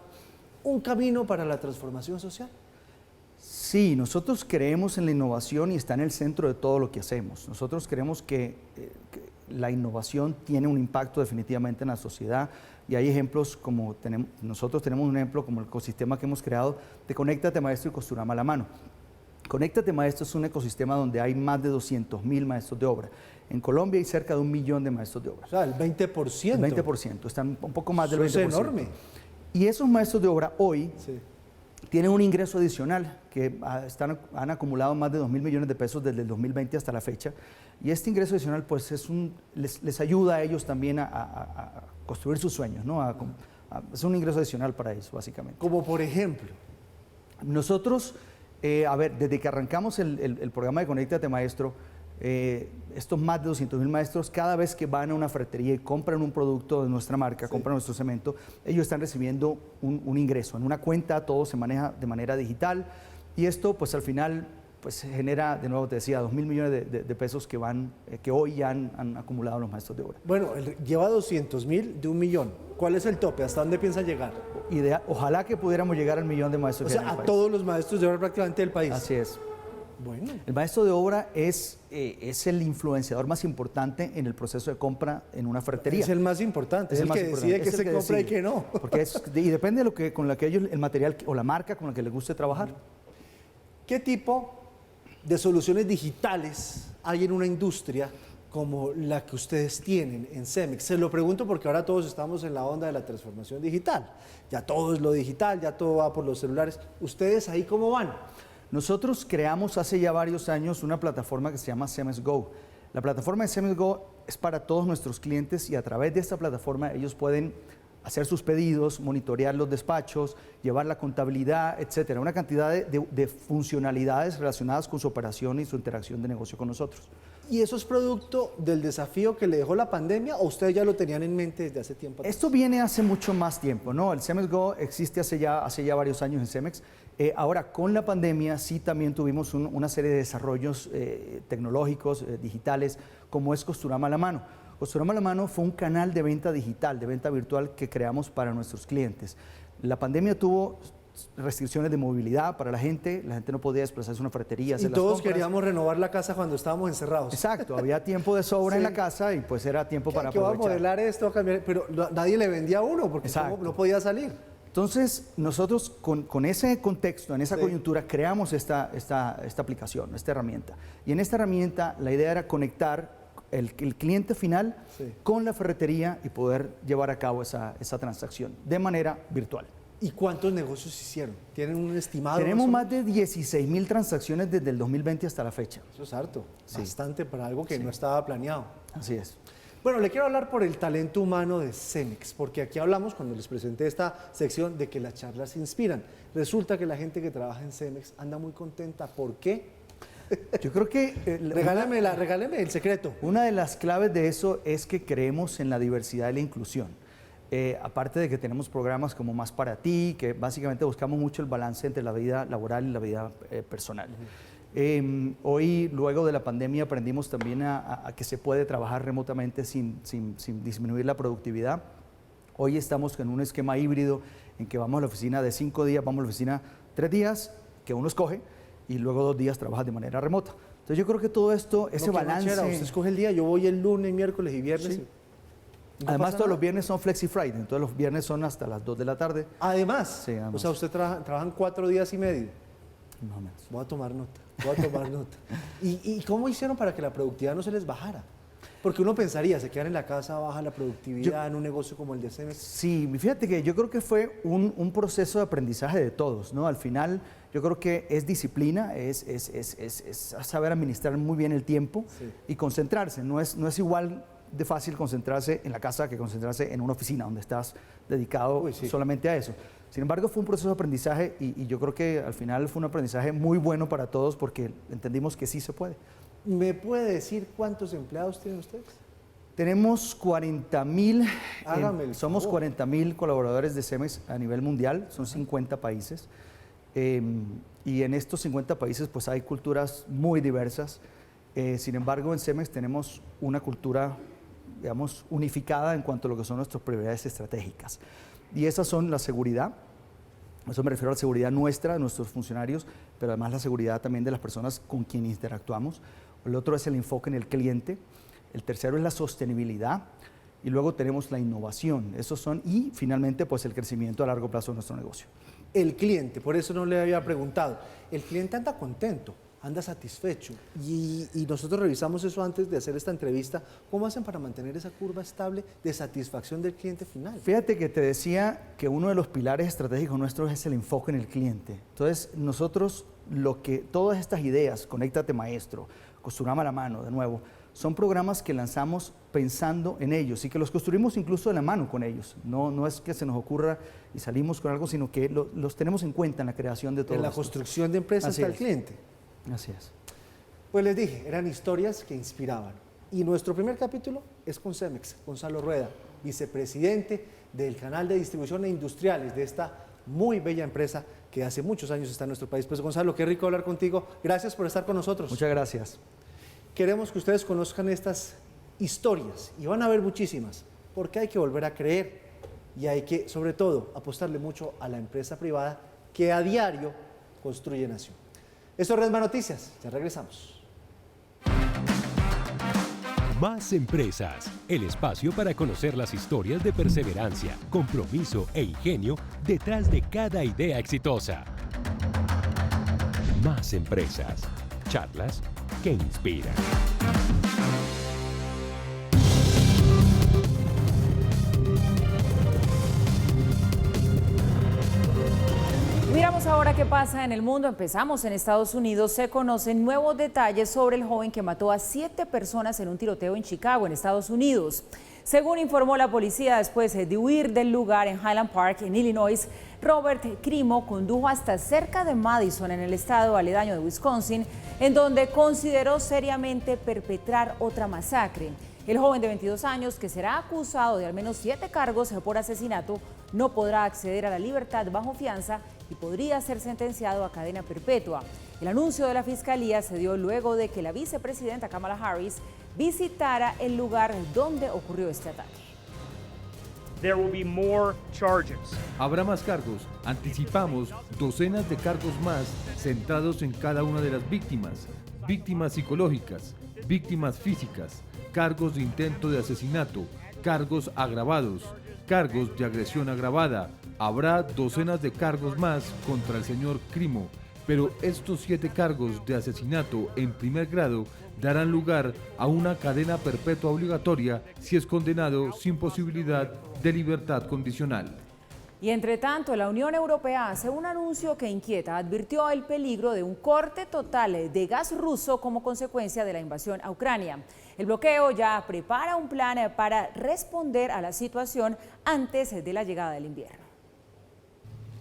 un camino para la transformación social? Sí, nosotros creemos en la innovación y está en el centro de todo lo que hacemos. Nosotros creemos que la innovación tiene un impacto definitivamente en la sociedad y hay ejemplos como nosotros tenemos un ejemplo como el ecosistema que hemos creado de Conéctate Maestro y Costurama a la Mano. Conéctate Maestro es un ecosistema donde hay más de 200.000 maestros de obra. En Colombia hay cerca de 1 millón de maestros de obra. O sea, el 20%. El 20%, están un poco más del 20%. Eso es enorme. Y esos maestros de obra hoy tienen un ingreso adicional que han acumulado más de 2.000 millones de pesos desde el 2020 hasta la fecha. Y este ingreso adicional pues les ayuda a ellos también a construir sus sueños, ¿no? Es un ingreso adicional para ellos, básicamente. Como por ejemplo. Nosotros, desde que arrancamos el programa de Conéctate Maestro, estos más de 200.000 maestros, cada vez que van a una ferretería y compran un producto de nuestra marca, compran nuestro cemento, ellos están recibiendo un ingreso. En una cuenta todo se maneja de manera digital y esto pues al final pues genera, de nuevo te decía, 2.000 millones de pesos que hoy ya han acumulado los maestros de obra. Bueno, lleva 200.000 de 1 millón. ¿Cuál es el tope? ¿Hasta dónde piensan llegar? Ojalá que pudiéramos llegar al 1 millón de maestros. O sea, a todos los maestros de obra prácticamente del país. Así es. Bueno. El maestro de obra es el influenciador más importante en el proceso de compra en una ferretería. Es el más importante, es el que decide qué se compra y qué no. Porque y depende de con la que ellos, el material o la marca con la que les guste trabajar. ¿Qué tipo de soluciones digitales hay en una industria como la que ustedes tienen en Cemex? Se lo pregunto porque ahora todos estamos en la onda de la transformación digital. Ya todo es lo digital, ya todo va por los celulares. ¿Ustedes ahí cómo van? Nosotros creamos hace ya varios años una plataforma que se llama Cemex Go. La plataforma de Cemex Go es para todos nuestros clientes y a través de esta plataforma ellos pueden hacer sus pedidos, monitorear los despachos, llevar la contabilidad, etcétera. Una cantidad de funcionalidades relacionadas con su operación y su interacción de negocio con nosotros. ¿Y eso es producto del desafío que le dejó la pandemia o ustedes ya lo tenían en mente desde hace tiempo? Esto viene hace mucho más tiempo, ¿no? El Cemex Go existe hace ya varios años en Cemex. Ahora, con la pandemia sí también tuvimos una serie de desarrollos tecnológicos, digitales, como es Costurama a la Mano. Costurama a la Mano fue un canal de venta digital, de venta virtual que creamos para nuestros clientes. La pandemia tuvo restricciones de movilidad para la gente no podía desplazarse a una ferretería. Y todos queríamos renovar la casa cuando estábamos encerrados. Exacto, había tiempo de sobra en la casa y pues era tiempo para aprovechar. ¿Qué va a modelar esto? Pero nadie le vendía a uno porque no podía salir. Entonces, nosotros con ese contexto, en esa coyuntura, creamos esta aplicación, esta herramienta. Y en esta herramienta la idea era conectar el cliente final con la ferretería y poder llevar a cabo esa transacción de manera virtual. ¿Y cuántos negocios hicieron? ¿Tienen un estimado? Tenemos más de 16.000 transacciones desde el 2020 hasta la fecha. Eso es harto, bastante para algo que no estaba planeado. Así es. Bueno, le quiero hablar por el talento humano de Cemex, porque aquí hablamos, cuando les presenté esta sección, de que las charlas inspiran. Resulta que la gente que trabaja en Cemex anda muy contenta. ¿Por qué? Yo creo que... regáleme el secreto. Una de las claves de eso es que creemos en la diversidad y la inclusión. Aparte de que tenemos programas como Más para Ti, que básicamente buscamos mucho el balance entre la vida laboral y la vida personal. Hoy, luego de la pandemia, aprendimos también a que se puede trabajar remotamente sin disminuir la productividad. Hoy estamos en un esquema híbrido en que vamos a la oficina de 5 días, vamos a la oficina 3 días, que uno escoge, y luego 2 días trabajas de manera remota. Entonces yo creo que todo esto, ese balance... Usted escoge el día, yo voy el lunes, miércoles y viernes. Sí. Además, todos los viernes son Flexi Friday, entonces los viernes son hasta las 2 de la tarde. Además, sí, además. O sea, usted trabajan 4 días y medio. Más o menos. Voy a tomar nota. ¿Y cómo hicieron para que la productividad no se les bajara? Porque uno pensaría, se quedan en la casa, baja la productividad en un negocio como el de Cemex. Sí, fíjate que yo creo que fue un proceso de aprendizaje de todos, ¿no? Al final, yo creo que es disciplina, es saber administrar muy bien el tiempo y concentrarse. No es igual de fácil concentrarse en la casa que concentrarse en una oficina donde estás dedicado solamente a eso. Sin embargo, fue un proceso de aprendizaje y yo creo que al final fue un aprendizaje muy bueno para todos porque entendimos que sí se puede. ¿Me puede decir cuántos empleados tienen ustedes? Tenemos 40,000, somos 40,000 colaboradores de Cemex a nivel mundial, son 50 países. Y en estos 50 países pues hay culturas muy diversas. Sin embargo, en Cemex tenemos una cultura, digamos, unificada en cuanto a lo que son nuestras prioridades estratégicas. Y esas son la seguridad, eso me refiero a la seguridad nuestra, de nuestros funcionarios, pero además la seguridad también de las personas con quienes interactuamos. El otro es el enfoque en el cliente, el tercero es la sostenibilidad y luego tenemos la innovación. Esos son, y finalmente pues el crecimiento a largo plazo de nuestro negocio. El cliente, por eso no le había preguntado, el cliente anda contento, anda satisfecho y nosotros revisamos eso antes de hacer esta entrevista. ¿Cómo hacen para mantener esa curva estable de satisfacción del cliente final? Fíjate que te decía que uno de los pilares estratégicos nuestros es el enfoque en el cliente. Entonces nosotros todas estas ideas, Conéctate Maestro, Costurama a la Mano, de nuevo, son programas que lanzamos pensando en ellos y que los construimos incluso de la mano con ellos. No es que se nos ocurra y salimos con algo, sino que los tenemos en cuenta en la creación de todo esto. En la construcción de empresas está el cliente. Así es. Pues les dije, eran historias que inspiraban. Y nuestro primer capítulo es con Cemex, Gonzalo Rueda, vicepresidente del canal de distribución e industriales de esta muy bella empresa que hace muchos años está en nuestro país. Pues Gonzalo, qué rico hablar contigo. Gracias por estar con nosotros. Muchas gracias. Queremos que ustedes conozcan estas historias y van a haber muchísimas, porque hay que volver a creer y hay que, sobre todo, apostarle mucho a la empresa privada que a diario construye nación. Esto es Redma Noticias, ya regresamos. Más Empresas, el espacio para conocer las historias de perseverancia, compromiso e ingenio detrás de cada idea exitosa. Más Empresas, charlas que inspiran. Miramos ahora qué pasa en el mundo. Empezamos en Estados Unidos. Se conocen nuevos detalles sobre el joven que mató a 7 personas en un tiroteo en Chicago, en Estados Unidos. Según informó la policía, después de huir del lugar en Highland Park, en Illinois, Robert Crimo condujo hasta cerca de Madison, en el estado aledaño de Wisconsin, en donde consideró seriamente perpetrar otra masacre. El joven de 22 años, que será acusado de al menos 7 cargos por asesinato, no podrá acceder a la libertad bajo fianza y podría ser sentenciado a cadena perpetua. El anuncio de la fiscalía se dio luego de que la vicepresidenta Kamala Harris visitara el lugar donde ocurrió este ataque. There will be more charges. Habrá más cargos. Anticipamos docenas de cargos más centrados en cada una de las víctimas. Víctimas psicológicas, víctimas físicas, cargos de intento de asesinato, cargos agravados, cargos de agresión agravada. Habrá docenas de cargos más contra el señor Crimo, pero estos 7 cargos de asesinato en primer grado darán lugar a una cadena perpetua obligatoria si es condenado sin posibilidad de libertad condicional. Y entre tanto, la Unión Europea hace un anuncio que inquieta. Advirtió el peligro de un corte total de gas ruso como consecuencia de la invasión a Ucrania. El bloqueo ya prepara un plan para responder a la situación antes de la llegada del invierno.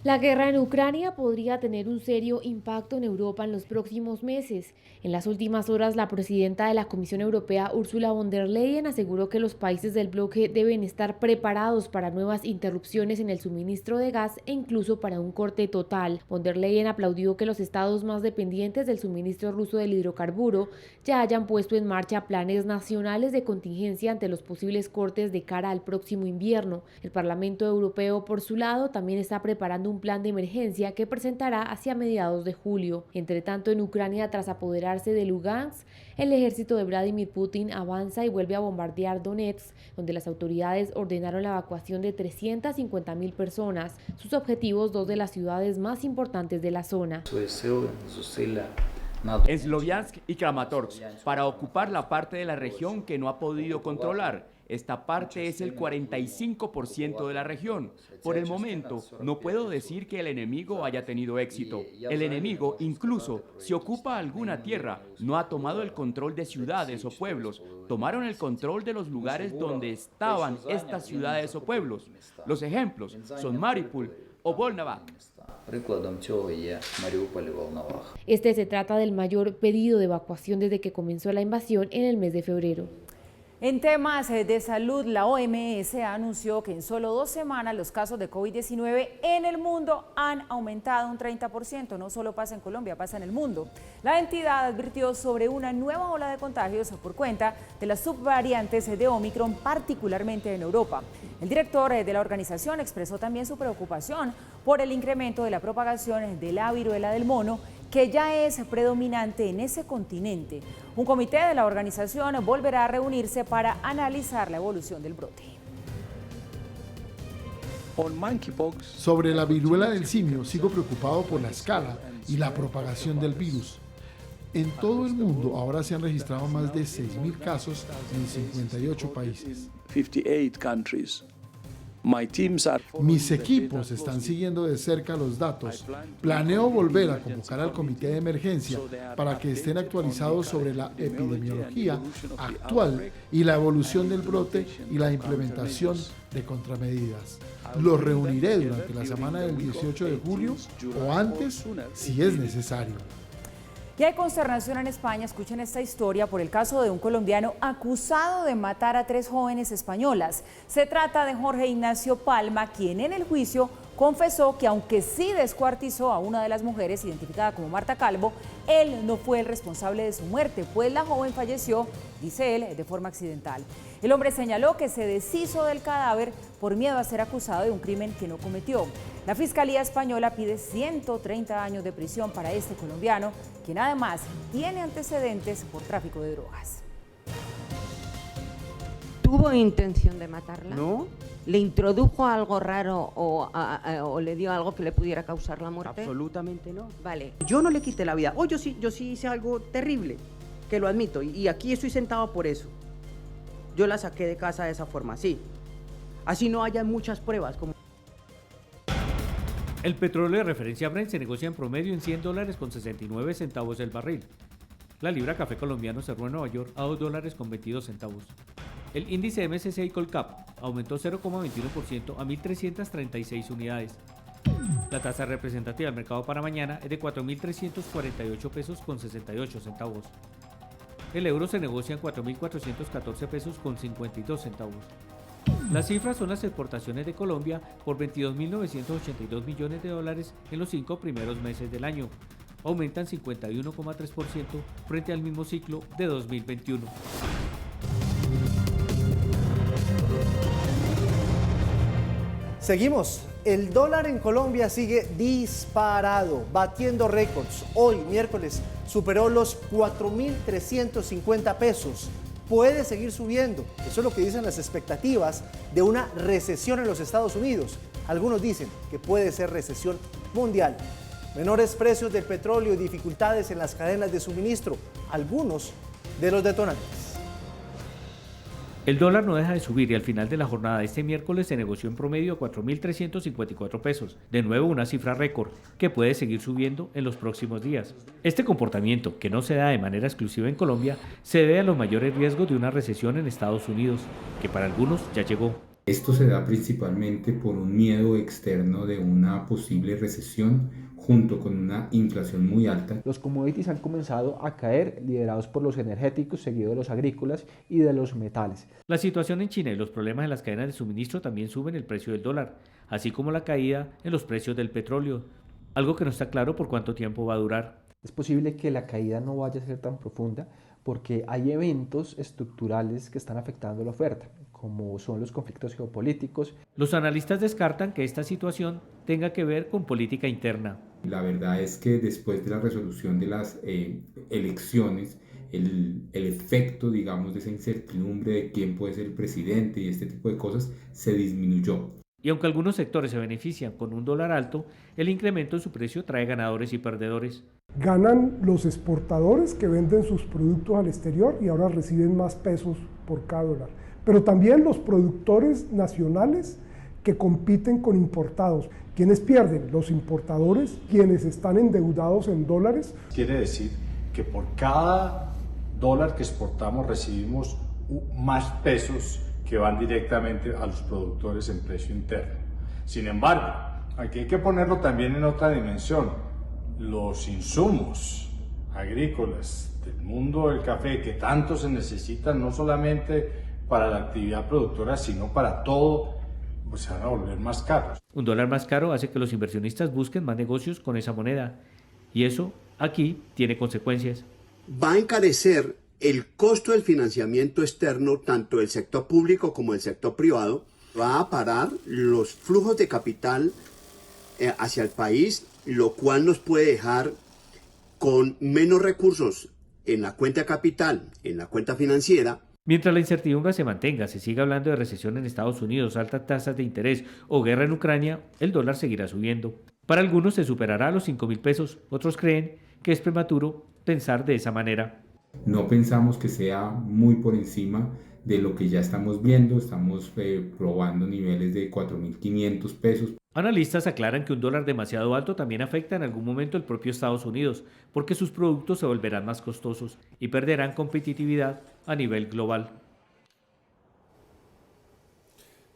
La guerra en Ucrania podría tener un serio impacto en Europa en los próximos meses. En las últimas horas, la presidenta de la Comisión Europea, Ursula von der Leyen, aseguró que los países del bloque deben estar preparados para nuevas interrupciones en el suministro de gas e incluso para un corte total. Von der Leyen aplaudió que los estados más dependientes del suministro ruso del hidrocarburo ya hayan puesto en marcha planes nacionales de contingencia ante los posibles cortes de cara al próximo invierno. El Parlamento Europeo, por su lado, también está preparando un plan de emergencia que presentará hacia mediados de julio. Entre tanto, en Ucrania, tras apoderarse de Lugansk, el ejército de Vladimir Putin avanza y vuelve a bombardear Donetsk, donde las autoridades ordenaron la evacuación de 350.000 personas. Sus objetivos, dos de las ciudades más importantes de la zona. Sloviansk y Kramatorsk, para ocupar la parte de la región que no ha podido controlar. Esta parte es el 45% de la región. Por el momento, no puedo decir que el enemigo haya tenido éxito. El enemigo, incluso si ocupa alguna tierra, no ha tomado el control de ciudades o pueblos. Tomaron el control de los lugares donde estaban estas ciudades o pueblos. Los ejemplos son Mariupol o Volnovakh. Este se trata del mayor pedido de evacuación desde que comenzó la invasión en el mes de febrero. En temas de salud, la OMS anunció que en solo 2 semanas los casos de COVID-19 en el mundo han aumentado un 30%. No solo pasa en Colombia, pasa en el mundo. La entidad advirtió sobre una nueva ola de contagios por cuenta de las subvariantes de Omicron, particularmente en Europa. El director de la organización expresó también su preocupación por el incremento de la propagación de la viruela del mono, que ya es predominante en ese continente. Un comité de la organización volverá a reunirse para analizar la evolución del brote. Sobre la viruela del simio, sigo preocupado por la escala y la propagación del virus. En todo el mundo ahora se han registrado más de 6.000 casos en 58 países. Mis equipos están siguiendo de cerca los datos. Planeo volver a convocar al comité de emergencia para que estén actualizados sobre la epidemiología actual y la evolución del brote y la implementación de contramedidas. Los reuniré durante la semana del 18 de julio o antes si es necesario. Y hay consternación en España, escuchen esta historia, por el caso de un colombiano acusado de matar a 3 jóvenes españolas. Se trata de Jorge Ignacio Palma, quien en el juicio confesó que aunque sí descuartizó a una de las mujeres, identificada como Marta Calvo, él no fue el responsable de su muerte, pues la joven falleció, dice él, de forma accidental. El hombre señaló que se deshizo del cadáver por miedo a ser acusado de un crimen que no cometió. La Fiscalía Española pide 130 años de prisión para este colombiano, quien además tiene antecedentes por tráfico de drogas. ¿Tuvo intención de matarla? No. ¿Le introdujo algo raro o le dio algo que le pudiera causar la muerte? Absolutamente no. Vale. Yo no le quité la vida. Yo sí hice algo terrible, que lo admito, y aquí estoy sentado por eso. Yo la saqué de casa de esa forma, sí. Así no haya muchas pruebas. El petróleo de referencia Brent se negocia en promedio en $100 con 69 centavos el barril. La libra café colombiano cerró en Nueva York a $2 con 22 centavos. El índice MSCI Colcap aumentó 0,21% a 1.336 unidades. La tasa representativa del mercado para mañana es de 4.348 pesos con 68 centavos. El euro se negocia en 4.414 pesos con 52 centavos. Las cifras son las exportaciones de Colombia por $22.982 millones en los 5 primeros meses del año. Aumentan 51,3% frente al mismo ciclo de 2021. Seguimos. El dólar en Colombia sigue disparado, batiendo récords. Hoy, miércoles, superó los 4.350 pesos. Puede seguir subiendo. Eso es lo que dicen las expectativas de una recesión en los Estados Unidos. Algunos dicen que puede ser recesión mundial. Menores precios del petróleo y dificultades en las cadenas de suministro. Algunos de los detonantes. El dólar no deja de subir y al final de la jornada de este miércoles se negoció en promedio a 4.354 pesos, de nuevo una cifra récord que puede seguir subiendo en los próximos días. Este comportamiento, que no se da de manera exclusiva en Colombia, se debe a los mayores riesgos de una recesión en Estados Unidos, que para algunos ya llegó. Esto se da principalmente por un miedo externo de una posible recesión junto con una inflación muy alta. Los commodities han comenzado a caer, liderados por los energéticos, seguido de los agrícolas y de los metales. La situación en China y los problemas en las cadenas de suministro también suben el precio del dólar, así como la caída en los precios del petróleo, algo que no está claro por cuánto tiempo va a durar. Es posible que la caída no vaya a ser tan profunda porque hay eventos estructurales que están afectando la oferta, como son los conflictos geopolíticos. Los analistas descartan que esta situación tenga que ver con política interna. La verdad es que después de la resolución de las elecciones, el efecto, digamos, de esa incertidumbre de quién puede ser el presidente y este tipo de cosas se disminuyó. Y aunque algunos sectores se benefician con un dólar alto, el incremento en su precio trae ganadores y perdedores. Ganan los exportadores que venden sus productos al exterior y ahora reciben más pesos por cada dólar. Pero también los productores nacionales que compiten con importados. ¿Quiénes pierden? Los importadores, quienes están endeudados en dólares. Quiere decir que por cada dólar que exportamos recibimos más pesos que van directamente a los productores en precio interno. Sin embargo, aquí hay que ponerlo también en otra dimensión. Los insumos agrícolas del mundo del café que tanto se necesitan, no solamente para la actividad productora, sino para todo, pues se van a volver más caros. Un dólar más caro hace que los inversionistas busquen más negocios con esa moneda. Y eso aquí tiene consecuencias. Va a encarecer el costo del financiamiento externo, tanto del sector público como del sector privado. Va a parar los flujos de capital hacia el país, lo cual nos puede dejar con menos recursos en la cuenta capital, en la cuenta financiera. Mientras la incertidumbre se mantenga, se siga hablando de recesión en Estados Unidos, altas tasas de interés o guerra en Ucrania, el dólar seguirá subiendo. Para algunos se superará los 5.000 pesos, otros creen que es prematuro pensar de esa manera. No pensamos que sea muy por encima de lo que ya estamos viendo, estamos probando niveles de 4.500 pesos. Analistas aclaran que un dólar demasiado alto también afecta en algún momento el propio Estados Unidos, porque sus productos se volverán más costosos y perderán competitividad a nivel global.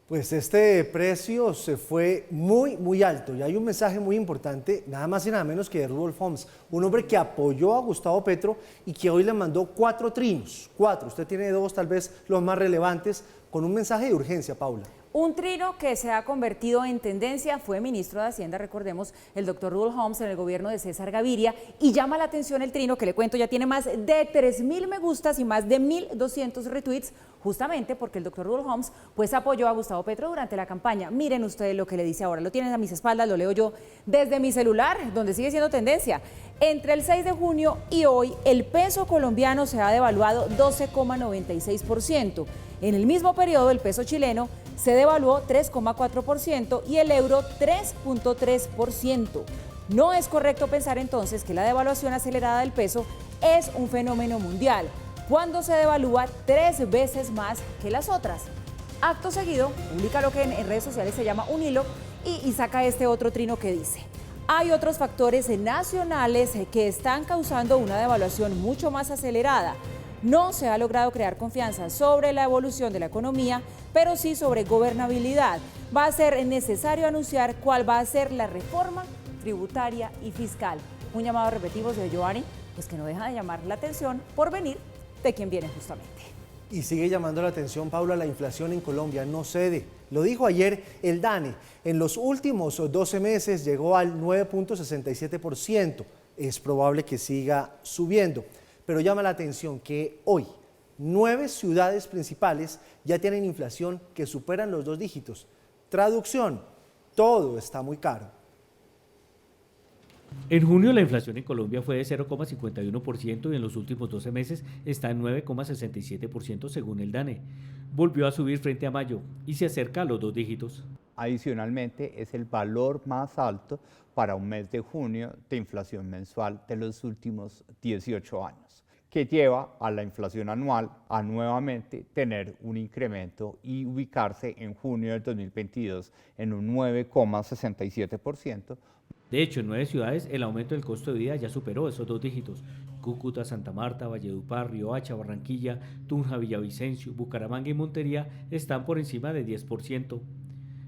Pues este precio se fue muy alto y hay un mensaje muy importante, nada más y nada menos que de Rudolf Homs, un hombre que apoyó a Gustavo Petro y que hoy le mandó 4 trinos, 4, usted tiene 2 tal vez los más relevantes, con un mensaje de urgencia, Paula. Un trino que se ha convertido en tendencia fue ministro de Hacienda, recordemos, el doctor Rudolf Homs en el gobierno de César Gaviria, y llama la atención el trino que le cuento ya tiene más de 3.000 me gustas y más de 1.200 retweets, justamente porque el doctor Rudolf Homs pues apoyó a Gustavo Petro durante la campaña. Miren ustedes lo que le dice ahora, lo tienen a mis espaldas, lo leo yo desde mi celular, donde sigue siendo tendencia. Entre el 6 de junio y hoy, el peso colombiano se ha devaluado 12,96%. En el mismo periodo, el peso chileno se devaluó 3,4% y el euro 3,3%. No es correcto pensar entonces que la devaluación acelerada del peso es un fenómeno mundial, cuando se devalúa 3 veces más que las otras. Acto seguido, publica lo que en redes sociales se llama un hilo y saca este otro trino que dice: hay otros factores nacionales que están causando una devaluación mucho más acelerada. No se ha logrado crear confianza sobre la evolución de la economía, pero sí sobre gobernabilidad. Va a ser necesario anunciar cuál va a ser la reforma tributaria y fiscal. Un llamado repetitivo de Giovanni, pues que no deja de llamar la atención por venir de quien viene justamente. Y sigue llamando la atención, Paula, la inflación en Colombia no cede. Lo dijo ayer el DANE. En los últimos 12 meses llegó al 9,67%. Es probable que siga subiendo. Pero llama la atención que hoy 9 ciudades principales ya tienen inflación que superan los 2 dígitos. Traducción, todo está muy caro. En junio la inflación en Colombia fue de 0,51% y en los últimos 12 meses está en 9,67% según el DANE. Volvió a subir frente a mayo y se acerca a los 2 dígitos. Adicionalmente, es el valor más alto para un mes de junio de inflación mensual de los últimos 18 años. que lleva a la inflación anual a nuevamente tener un incremento y ubicarse en junio del 2022 en un 9,67%. De hecho, en 9 ciudades el aumento del costo de vida ya superó esos 2 dígitos. Cúcuta, Santa Marta, Valledupar, Riohacha, Barranquilla, Tunja, Villavicencio, Bucaramanga y Montería están por encima de 10%.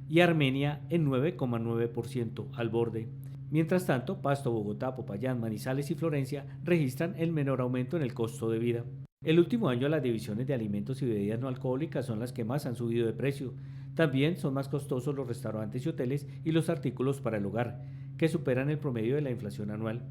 Y Armenia en 9,9% al borde. Mientras tanto, Pasto, Bogotá, Popayán, Manizales y Florencia registran el menor aumento en el costo de vida. El último año las divisiones de alimentos y bebidas no alcohólicas son las que más han subido de precio. También son más costosos los restaurantes y hoteles y los artículos para el hogar, que superan el promedio de la inflación anual.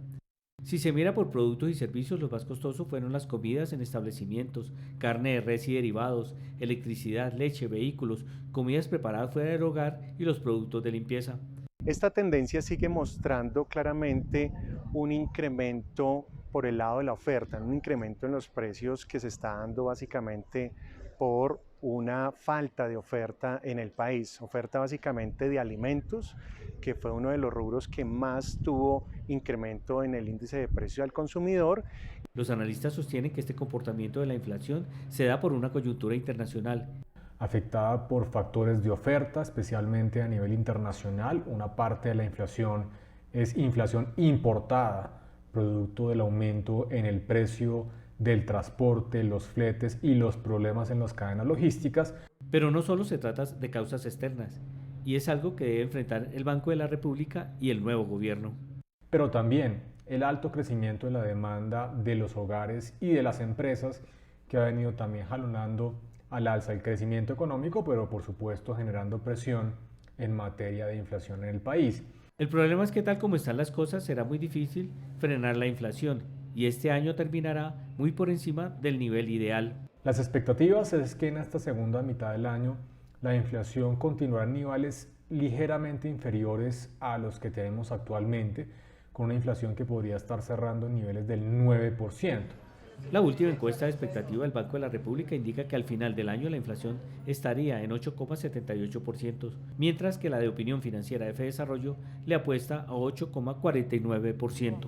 Si se mira por productos y servicios, los más costosos fueron las comidas en establecimientos, carne de res y derivados, electricidad, leche, vehículos, comidas preparadas fuera del hogar y los productos de limpieza. Esta tendencia sigue mostrando claramente un incremento por el lado de la oferta, un incremento en los precios que se está dando básicamente por una falta de oferta en el país, oferta básicamente de alimentos, que fue uno de los rubros que más tuvo incremento en el índice de precio al consumidor. Los analistas sostienen que este comportamiento de la inflación se da por una coyuntura internacional. Afectada por factores de oferta, especialmente a nivel internacional. Una parte de la inflación es inflación importada, producto del aumento en el precio del transporte, los fletes y los problemas en las cadenas logísticas. Pero no solo se trata de causas externas, y es algo que debe enfrentar el Banco de la República y el nuevo gobierno. Pero también el alto crecimiento de la demanda de los hogares y de las empresas, que ha venido también jalonando al alza el crecimiento económico, pero por supuesto generando presión en materia de inflación en el país. El problema es que tal como están las cosas será muy difícil frenar la inflación y este año terminará muy por encima del nivel ideal. Las expectativas es que en esta segunda mitad del año la inflación continuará en niveles ligeramente inferiores a los que tenemos actualmente, con una inflación que podría estar cerrando en niveles del 9%. La última encuesta de expectativa del Banco de la República indica que al final del año la inflación estaría en 8,78%, mientras que la de Opinión Financiera de Fedesarrollo le apuesta a 8,49%.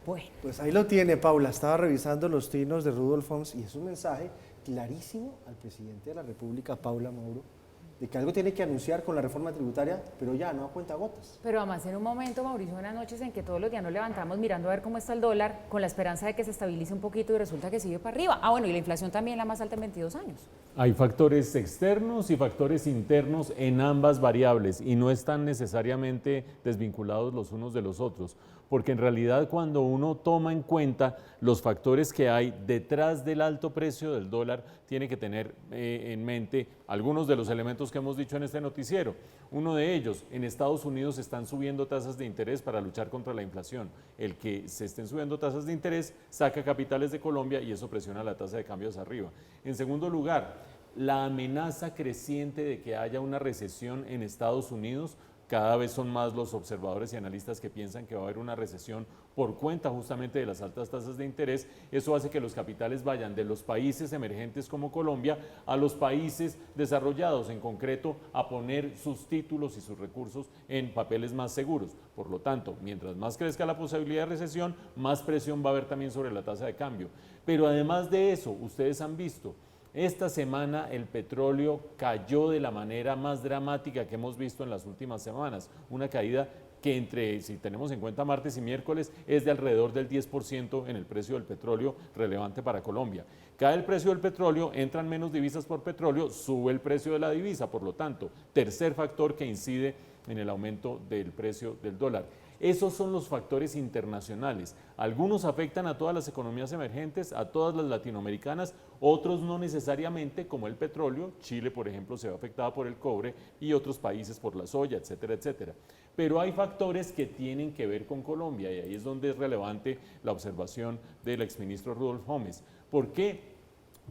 Bueno, pues ahí lo tiene, Paula. Estaba revisando los trinos de Rudolf Homs y es un mensaje clarísimo al presidente de la República, Paula Mauro, de que algo tiene que anunciar con la reforma tributaria, pero ya, no a cuentagotas. Pero además en un momento, Mauricio, unas noches en que todos los días nos levantamos mirando a ver cómo está el dólar, con la esperanza de que se estabilice un poquito y resulta que sigue para arriba. Ah, bueno, y la inflación también la más alta en 22 años. Hay factores externos y factores internos en ambas variables y no están necesariamente desvinculados los unos de los otros, porque en realidad cuando uno toma en cuenta los factores que hay detrás del alto precio del dólar, tiene que tener en mente algunos de los elementos que hemos dicho en este noticiero. Uno de ellos, en Estados Unidos se están subiendo tasas de interés para luchar contra la inflación. El que se estén subiendo tasas de interés saca capitales de Colombia y eso presiona la tasa de cambio hacia arriba. En segundo lugar, la amenaza creciente de que haya una recesión en Estados Unidos. Cada vez son más los observadores y analistas que piensan que va a haber una recesión por cuenta justamente de las altas tasas de interés. Eso hace que los capitales vayan de los países emergentes como Colombia a los países desarrollados, en concreto a poner sus títulos y sus recursos en papeles más seguros. Por lo tanto, mientras más crezca la posibilidad de recesión, más presión va a haber también sobre la tasa de cambio. Pero además de eso, ustedes han visto, esta semana el petróleo cayó de la manera más dramática que hemos visto en las últimas semanas, una caída que si tenemos en cuenta martes y miércoles, es de alrededor del 10% en el precio del petróleo, relevante para Colombia. Cae el precio del petróleo, entran menos divisas por petróleo, sube el precio de la divisa, por lo tanto, tercer factor que incide en el aumento del precio del dólar. Esos son los factores internacionales. Algunos afectan a todas las economías emergentes, a todas las latinoamericanas, otros no necesariamente, como el petróleo. Chile, por ejemplo, se ve afectada por el cobre y otros países por la soya, etcétera, etcétera. Pero hay factores que tienen que ver con Colombia y ahí es donde es relevante la observación del exministro Rudolf Homs. ¿Por qué?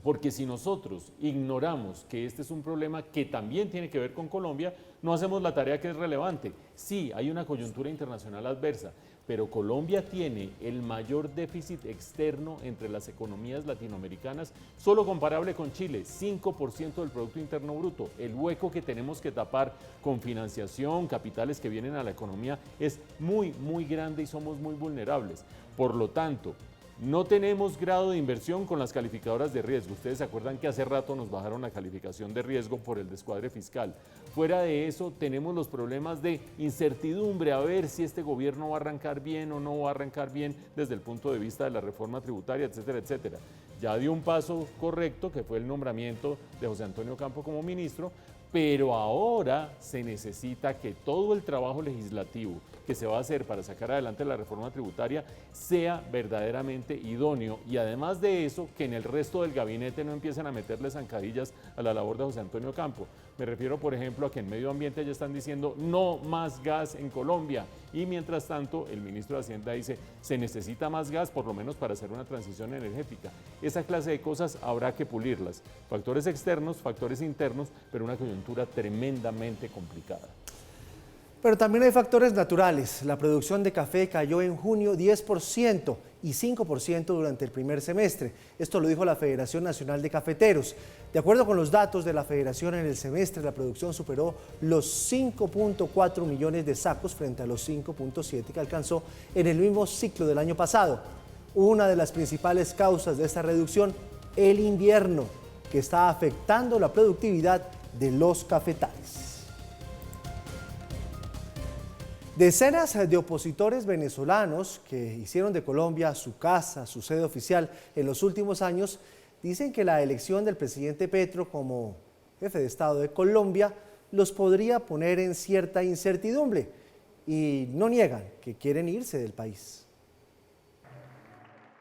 Porque si nosotros ignoramos que este es un problema que también tiene que ver con Colombia, no hacemos la tarea que es relevante. Sí, hay una coyuntura internacional adversa, pero Colombia tiene el mayor déficit externo entre las economías latinoamericanas, solo comparable con Chile, 5% del Producto Interno Bruto. El hueco que tenemos que tapar con financiación, capitales que vienen a la economía, es muy, muy grande y somos muy vulnerables. Por lo tanto, No tenemos grado de inversión con las calificadoras de riesgo. Ustedes se acuerdan que hace rato nos bajaron la calificación de riesgo por el descuadre fiscal. Fuera de eso, tenemos los problemas de incertidumbre, a ver si este gobierno va a arrancar bien o no va a arrancar bien desde el punto de vista de la reforma tributaria, etcétera, etcétera. Ya dio un paso correcto, que fue el nombramiento de José Antonio Campo como ministro, pero ahora se necesita que todo el trabajo legislativo que se va a hacer para sacar adelante la reforma tributaria sea verdaderamente idóneo, y además de eso, que en el resto del gabinete no empiecen a meterle zancadillas a la labor de José Antonio Campo. Me refiero, por ejemplo, a que en medio ambiente ya están diciendo no más gas en Colombia, y mientras tanto el ministro de Hacienda dice se necesita más gas por lo menos para hacer una transición energética. Esa clase de cosas habrá que pulirlas. Factores externos, factores internos, pero una coyuntura tremendamente complicada. Pero también hay factores naturales. La producción de café cayó en junio 10% y 5% durante el primer semestre. Esto lo dijo la Federación Nacional de Cafeteros. De acuerdo con los datos de la Federación, en el semestre la producción superó los 5.4 millones de sacos frente a los 5.7 que alcanzó en el mismo ciclo del año pasado. Una de las principales causas de esta reducción, el invierno, que está afectando la productividad de los cafetales. Decenas de opositores venezolanos que hicieron de Colombia su casa, su sede oficial en los últimos años, dicen que la elección del presidente Petro como jefe de Estado de Colombia los podría poner en cierta incertidumbre y no niegan que quieren irse del país.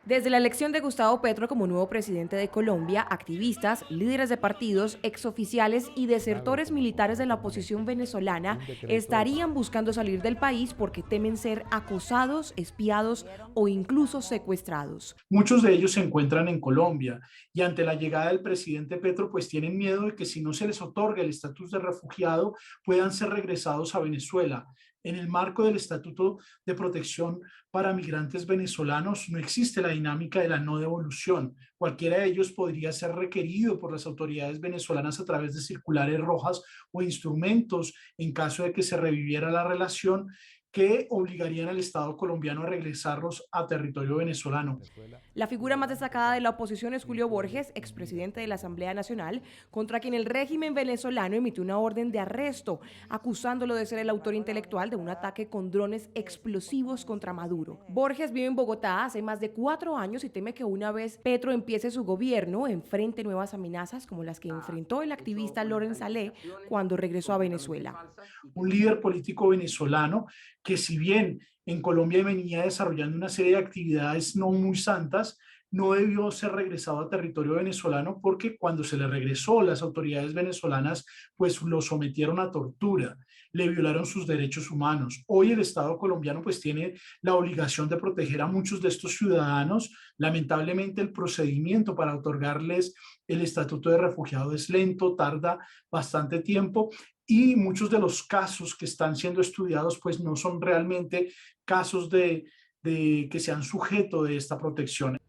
Desde la elección de Gustavo Petro como nuevo presidente de Colombia, activistas, líderes de partidos, exoficiales y desertores militares de la oposición venezolana estarían buscando salir del país porque temen ser acosados, espiados o incluso secuestrados. Muchos de ellos se encuentran en Colombia y ante la llegada del presidente Petro pues tienen miedo de que si no se les otorga el estatus de refugiado puedan ser regresados a Venezuela. En el marco del Estatuto de Protección para Migrantes Venezolanos no existe la dinámica de la no devolución. Cualquiera de ellos podría ser requerido por las autoridades venezolanas a través de circulares rojas o instrumentos en caso de que se reviviera la relación que obligarían al Estado colombiano a regresarlos a territorio venezolano. La figura más destacada de la oposición es Julio Borges, expresidente de la Asamblea Nacional, contra quien el régimen venezolano emitió una orden de arresto, acusándolo de ser el autor intelectual de un ataque con drones explosivos contra Maduro. Borges vive en Bogotá hace más de 4 años y teme que una vez Petro empiece su gobierno, enfrente nuevas amenazas como las que enfrentó el activista Loren Saleh cuando regresó a Venezuela. Un líder político venezolano que si bien en Colombia venía desarrollando una serie de actividades no muy santas, no debió ser regresado a territorio venezolano porque cuando se le regresó, las autoridades venezolanas pues lo sometieron a tortura, le violaron sus derechos humanos. Hoy el Estado colombiano pues tiene la obligación de proteger a muchos de estos ciudadanos. Lamentablemente el procedimiento para otorgarles el estatuto de refugiado es lento, tarda bastante tiempo. Y muchos de los casos que están siendo estudiados pues no son realmente casos de que sean sujeto de esta protección.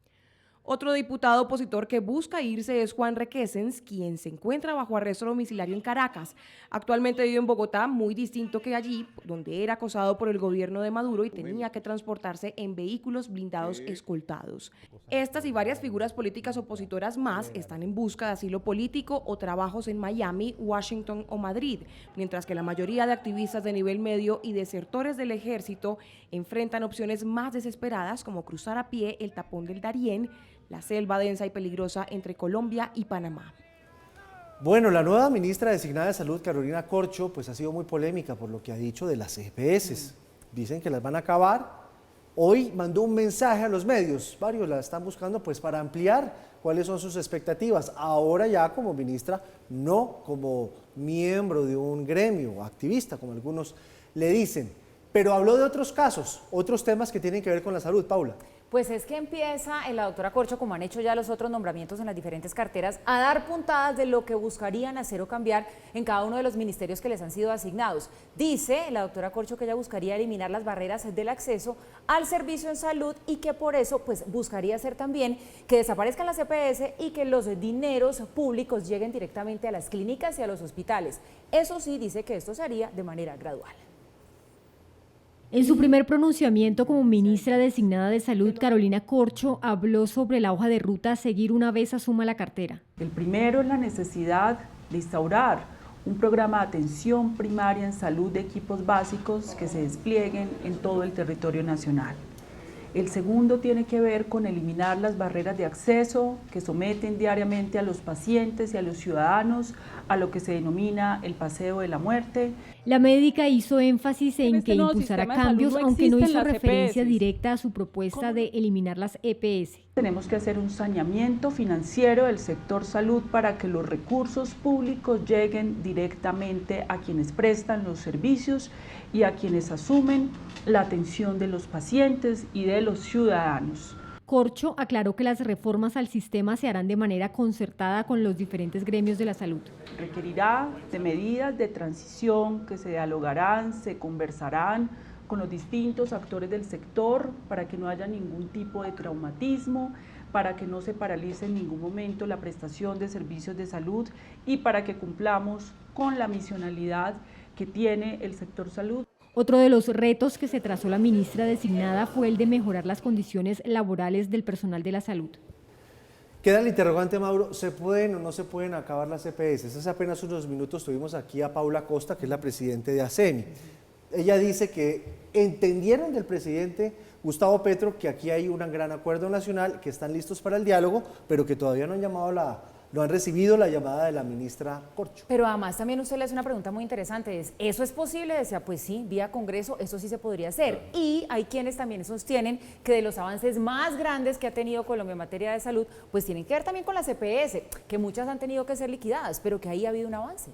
Otro diputado opositor que busca irse es Juan Requesens, quien se encuentra bajo arresto domiciliario en Caracas. Actualmente vive en Bogotá, muy distinto que allí, donde era acosado por el gobierno de Maduro y tenía que transportarse en vehículos blindados escoltados. Estas y varias figuras políticas opositoras más están en busca de asilo político o trabajos en Miami, Washington o Madrid, mientras que la mayoría de activistas de nivel medio y desertores del ejército enfrentan opciones más desesperadas como cruzar a pie el tapón del Darién, la selva densa y peligrosa entre Colombia y Panamá. Bueno, la nueva ministra designada de Salud, Carolina Corcho, pues ha sido muy polémica por lo que ha dicho de las EPS. Dicen que las van a acabar. Hoy mandó un mensaje a los medios, varios la están buscando pues para ampliar cuáles son sus expectativas. Ahora ya como ministra, no como miembro de un gremio, activista, como algunos le dicen. Pero habló de otros casos, otros temas que tienen que ver con la salud, Paula. Pues es que empieza la doctora Corcho, como han hecho ya los otros nombramientos en las diferentes carteras, a dar puntadas de lo que buscarían hacer o cambiar en cada uno de los ministerios que les han sido asignados. Dice la doctora Corcho que ella buscaría eliminar las barreras del acceso al servicio en salud y que por eso pues buscaría hacer también que desaparezcan las EPS y que los dineros públicos lleguen directamente a las clínicas y a los hospitales. Eso sí, dice que esto se haría de manera gradual. En su primer pronunciamiento como ministra designada de Salud, Carolina Corcho habló sobre la hoja de ruta a seguir una vez asuma la cartera. El primero es la necesidad de instaurar un programa de atención primaria en salud de equipos básicos que se desplieguen en todo el territorio nacional. El segundo tiene que ver con eliminar las barreras de acceso que someten diariamente a los pacientes y a los ciudadanos a lo que se denomina el paseo de la muerte. La médica hizo énfasis en que impulsará cambios, aunque no hizo referencia directa a su propuesta de eliminar las EPS. Tenemos que hacer un saneamiento financiero del sector salud para que los recursos públicos lleguen directamente a quienes prestan los servicios y a quienes asumen la atención de los pacientes y de los ciudadanos. Corcho aclaró que las reformas al sistema se harán de manera concertada con los diferentes gremios de la salud. Requerirá de medidas de transición que se dialogarán, se conversarán con los distintos actores del sector para que no haya ningún tipo de traumatismo, para que no se paralice en ningún momento la prestación de servicios de salud y para que cumplamos con la misionalidad que tiene el sector salud. Otro de los retos que se trazó la ministra designada fue el de mejorar las condiciones laborales del personal de la salud. Queda el interrogante, Mauro, ¿se pueden o no se pueden acabar las EPS? Hace apenas unos minutos tuvimos aquí a Paula Costa, que es la presidenta de ACEMI. Ella dice que entendieron del presidente Gustavo Petro que aquí hay un gran acuerdo nacional, que están listos para el diálogo, pero que todavía no han recibido la llamada de la ministra Corcho. Pero además también usted le hace una pregunta muy interesante, ¿eso es posible? Decía, pues sí, vía Congreso, eso sí se podría hacer. Y hay quienes también sostienen que de los avances más grandes que ha tenido Colombia en materia de salud, pues tienen que ver también con las EPS, que muchas han tenido que ser liquidadas, pero que ahí ha habido un avance.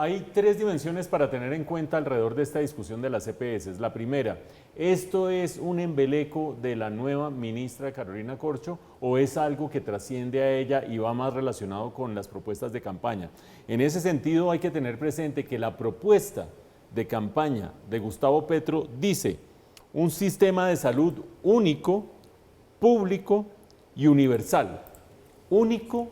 Hay tres dimensiones para tener en cuenta alrededor de esta discusión de las EPS. La primera, ¿esto es un embeleco de la nueva ministra Carolina Corcho o es algo que trasciende a ella y va más relacionado con las propuestas de campaña? En ese sentido hay que tener presente que la propuesta de campaña de Gustavo Petro dice un sistema de salud único, público y universal. Único,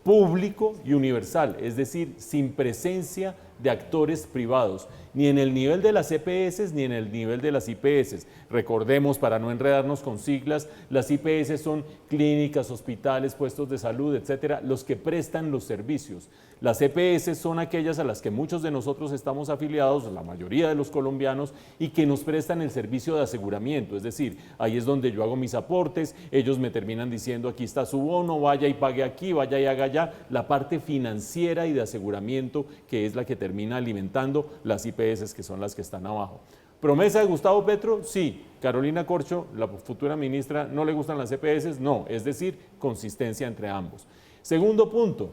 público y universal, es decir, sin presencia de actores privados, ni en el nivel de las EPS ni en el nivel de las IPS. Recordemos, para no enredarnos con siglas, las IPS son clínicas, hospitales, puestos de salud, etcétera, los que prestan los servicios. Las EPS son aquellas a las que muchos de nosotros estamos afiliados, la mayoría de los colombianos, y que nos prestan el servicio de aseguramiento, es decir, ahí es donde yo hago mis aportes, ellos me terminan diciendo aquí está su bono, vaya y pague aquí, vaya y haga allá, la parte financiera y de aseguramiento que es la que termina alimentando las IPS, que son las que están abajo. ¿Promesa de Gustavo Petro? Sí. Carolina Corcho, la futura ministra, ¿no le gustan las EPS? No, es decir, consistencia entre ambos. Segundo punto,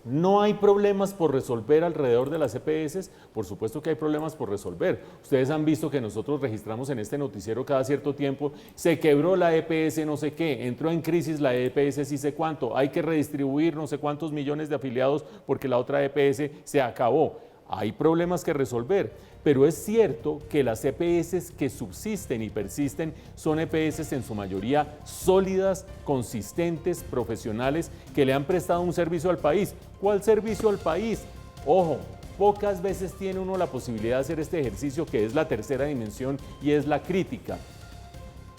¿no hay problemas por resolver alrededor de las EPS? Por supuesto que hay problemas por resolver. Ustedes han visto que nosotros registramos en este noticiero cada cierto tiempo, se quebró la EPS no sé qué, entró en crisis la EPS sí sé cuánto, hay que redistribuir no sé cuántos millones de afiliados porque la otra EPS se acabó. Hay problemas que resolver, pero es cierto que las EPS que subsisten y persisten son EPS en su mayoría sólidas, consistentes, profesionales, que le han prestado un servicio al país. ¿Cuál servicio al país? Ojo, pocas veces tiene uno la posibilidad de hacer este ejercicio, que es la tercera dimensión y es la crítica.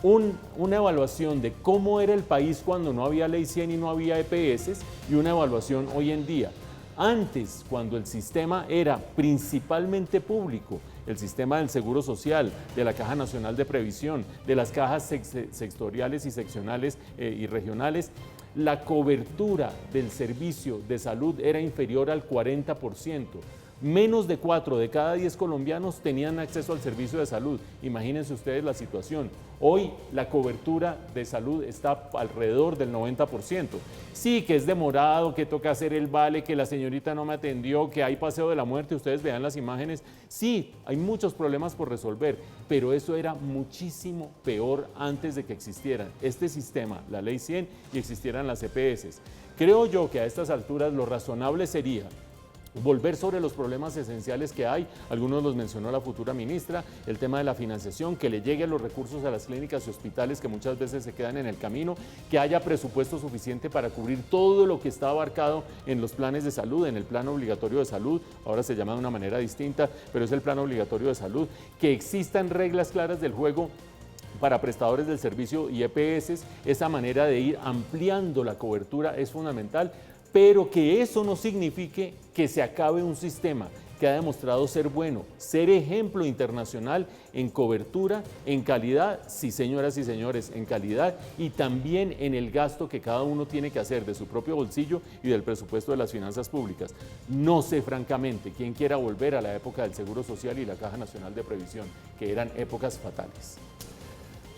Una evaluación de cómo era el país cuando no había Ley 100 y no había EPS y una evaluación hoy en día. Antes, cuando el sistema era principalmente público, el sistema del Seguro Social, de la Caja Nacional de Previsión, de las cajas sectoriales y seccionales y regionales, la cobertura del servicio de salud era inferior al 40%. Menos de 4 de cada 10 colombianos tenían acceso al servicio de salud. Imagínense ustedes la situación. Hoy la cobertura de salud está alrededor del 90%. Sí, que es demorado, que toca hacer el vale, que la señorita no me atendió, que hay paseo de la muerte, ustedes vean las imágenes. Sí, hay muchos problemas por resolver, pero eso era muchísimo peor antes de que existieran este sistema, la Ley 100, y existieran las EPS. Creo yo que a estas alturas lo razonable sería volver sobre los problemas esenciales que hay, algunos los mencionó la futura ministra, el tema de la financiación, que le lleguen los recursos a las clínicas y hospitales que muchas veces se quedan en el camino, que haya presupuesto suficiente para cubrir todo lo que está abarcado en los planes de salud, en el plan obligatorio de salud, ahora se llama de una manera distinta, pero es el plan obligatorio de salud, que existan reglas claras del juego para prestadores del servicio y EPS, esa manera de ir ampliando la cobertura es fundamental, pero que eso no signifique que se acabe un sistema que ha demostrado ser bueno, ser ejemplo internacional en cobertura, en calidad, sí señoras y señores, en calidad y también en el gasto que cada uno tiene que hacer de su propio bolsillo y del presupuesto de las finanzas públicas. No sé francamente quién quiera volver a la época del Seguro Social y la Caja Nacional de Previsión, que eran épocas fatales.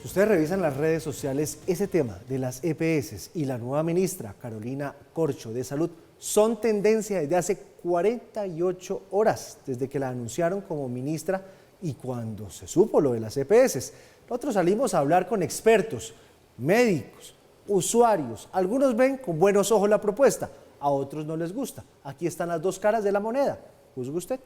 Si ustedes revisan las redes sociales, ese tema de las EPS y la nueva ministra Carolina Corcho de Salud son tendencia desde hace 48 horas, desde que la anunciaron como ministra y cuando se supo lo de las EPS. Nosotros salimos a hablar con expertos, médicos, usuarios. Algunos ven con buenos ojos la propuesta, a otros no les gusta. Aquí están las dos caras de la moneda. ¿Juzgue usted?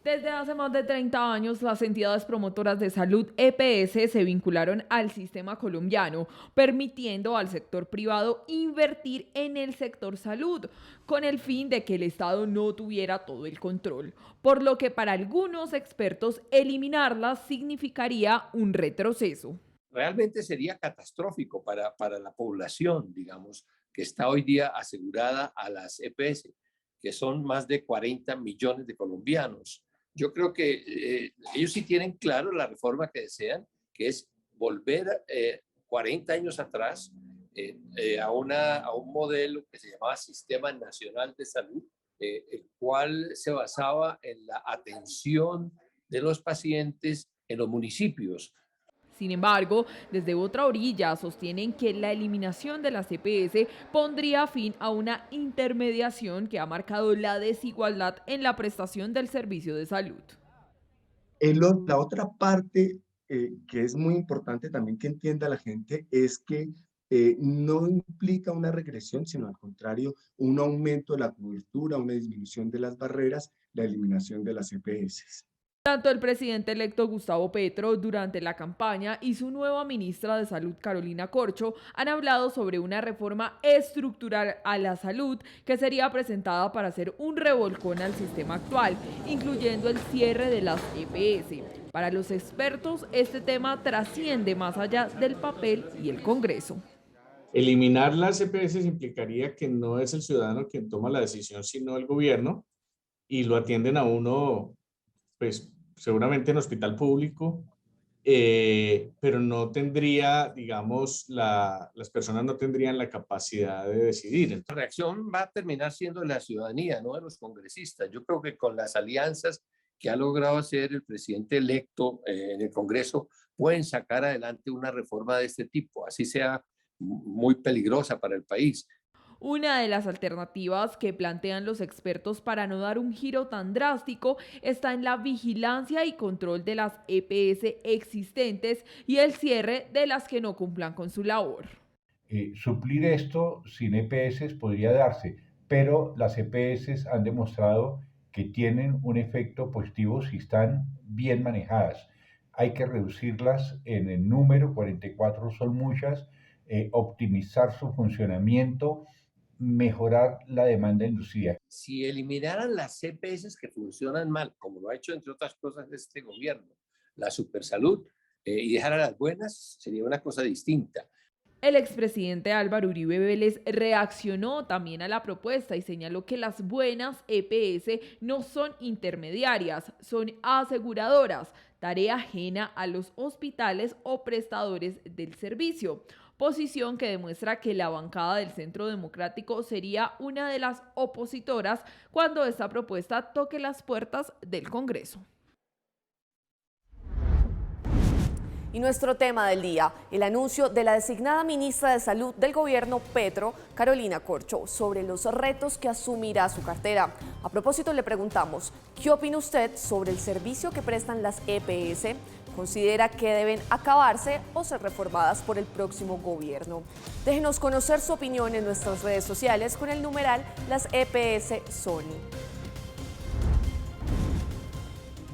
Desde hace más de 30 años, las entidades promotoras de salud EPS se vincularon al sistema colombiano, permitiendo al sector privado invertir en el sector salud, con el fin de que el Estado no tuviera todo el control, por lo que para algunos expertos eliminarlas significaría un retroceso. Realmente sería catastrófico para la población, digamos, que está hoy día asegurada a las EPS, que son más de 40 millones de colombianos. Yo creo que ellos sí tienen claro la reforma que desean, que es volver 40 años atrás a un modelo que se llamaba Sistema Nacional de Salud, el cual se basaba en la atención de los pacientes en los municipios. Sin embargo, desde otra orilla sostienen que la eliminación de las EPS pondría fin a una intermediación que ha marcado la desigualdad en la prestación del servicio de salud. La otra parte que es muy importante también que entienda la gente es que no implica una regresión, sino al contrario, un aumento de la cobertura, una disminución de las barreras, la eliminación de las EPS. Tanto el presidente electo Gustavo Petro durante la campaña y su nueva ministra de Salud Carolina Corcho han hablado sobre una reforma estructural a la salud que sería presentada para hacer un revolcón al sistema actual, incluyendo el cierre de las EPS. Para los expertos, este tema trasciende más allá del papel y el Congreso. Eliminar las EPS implicaría que no es el ciudadano quien toma la decisión, sino el gobierno, y lo atienden a uno, pues seguramente en hospital público, pero no tendría, digamos, las personas no tendrían la capacidad de decidir. La reacción va a terminar siendo de la ciudadanía, no de los congresistas. Yo creo que con las alianzas que ha logrado hacer el presidente electo en el Congreso, pueden sacar adelante una reforma de este tipo, así sea muy peligrosa para el país. Una de las alternativas que plantean los expertos para no dar un giro tan drástico está en la vigilancia y control de las EPS existentes y el cierre de las que no cumplan con su labor. Suplir esto sin EPS podría darse, pero las EPS han demostrado que tienen un efecto positivo si están bien manejadas. Hay que reducirlas en el número, 44 son muchas, optimizar su funcionamiento, mejorar la demanda industrial. Si eliminaran las EPS que funcionan mal, como lo ha hecho entre otras cosas este gobierno, la Supersalud, y dejaran las buenas, sería una cosa distinta. El expresidente Álvaro Uribe Vélez reaccionó también a la propuesta y señaló que las buenas EPS no son intermediarias, son aseguradoras, tarea ajena a los hospitales o prestadores del servicio. Posición que demuestra que la bancada del Centro Democrático sería una de las opositoras cuando esta propuesta toque las puertas del Congreso. Y nuestro tema del día, el anuncio de la designada ministra de Salud del gobierno Petro, Carolina Corcho, sobre los retos que asumirá su cartera. A propósito, le preguntamos, ¿qué opina usted sobre el servicio que prestan las EPS? Considera que deben acabarse o ser reformadas por el próximo gobierno. Déjenos conocer su opinión en nuestras redes sociales con el numeral Las EPS Sony.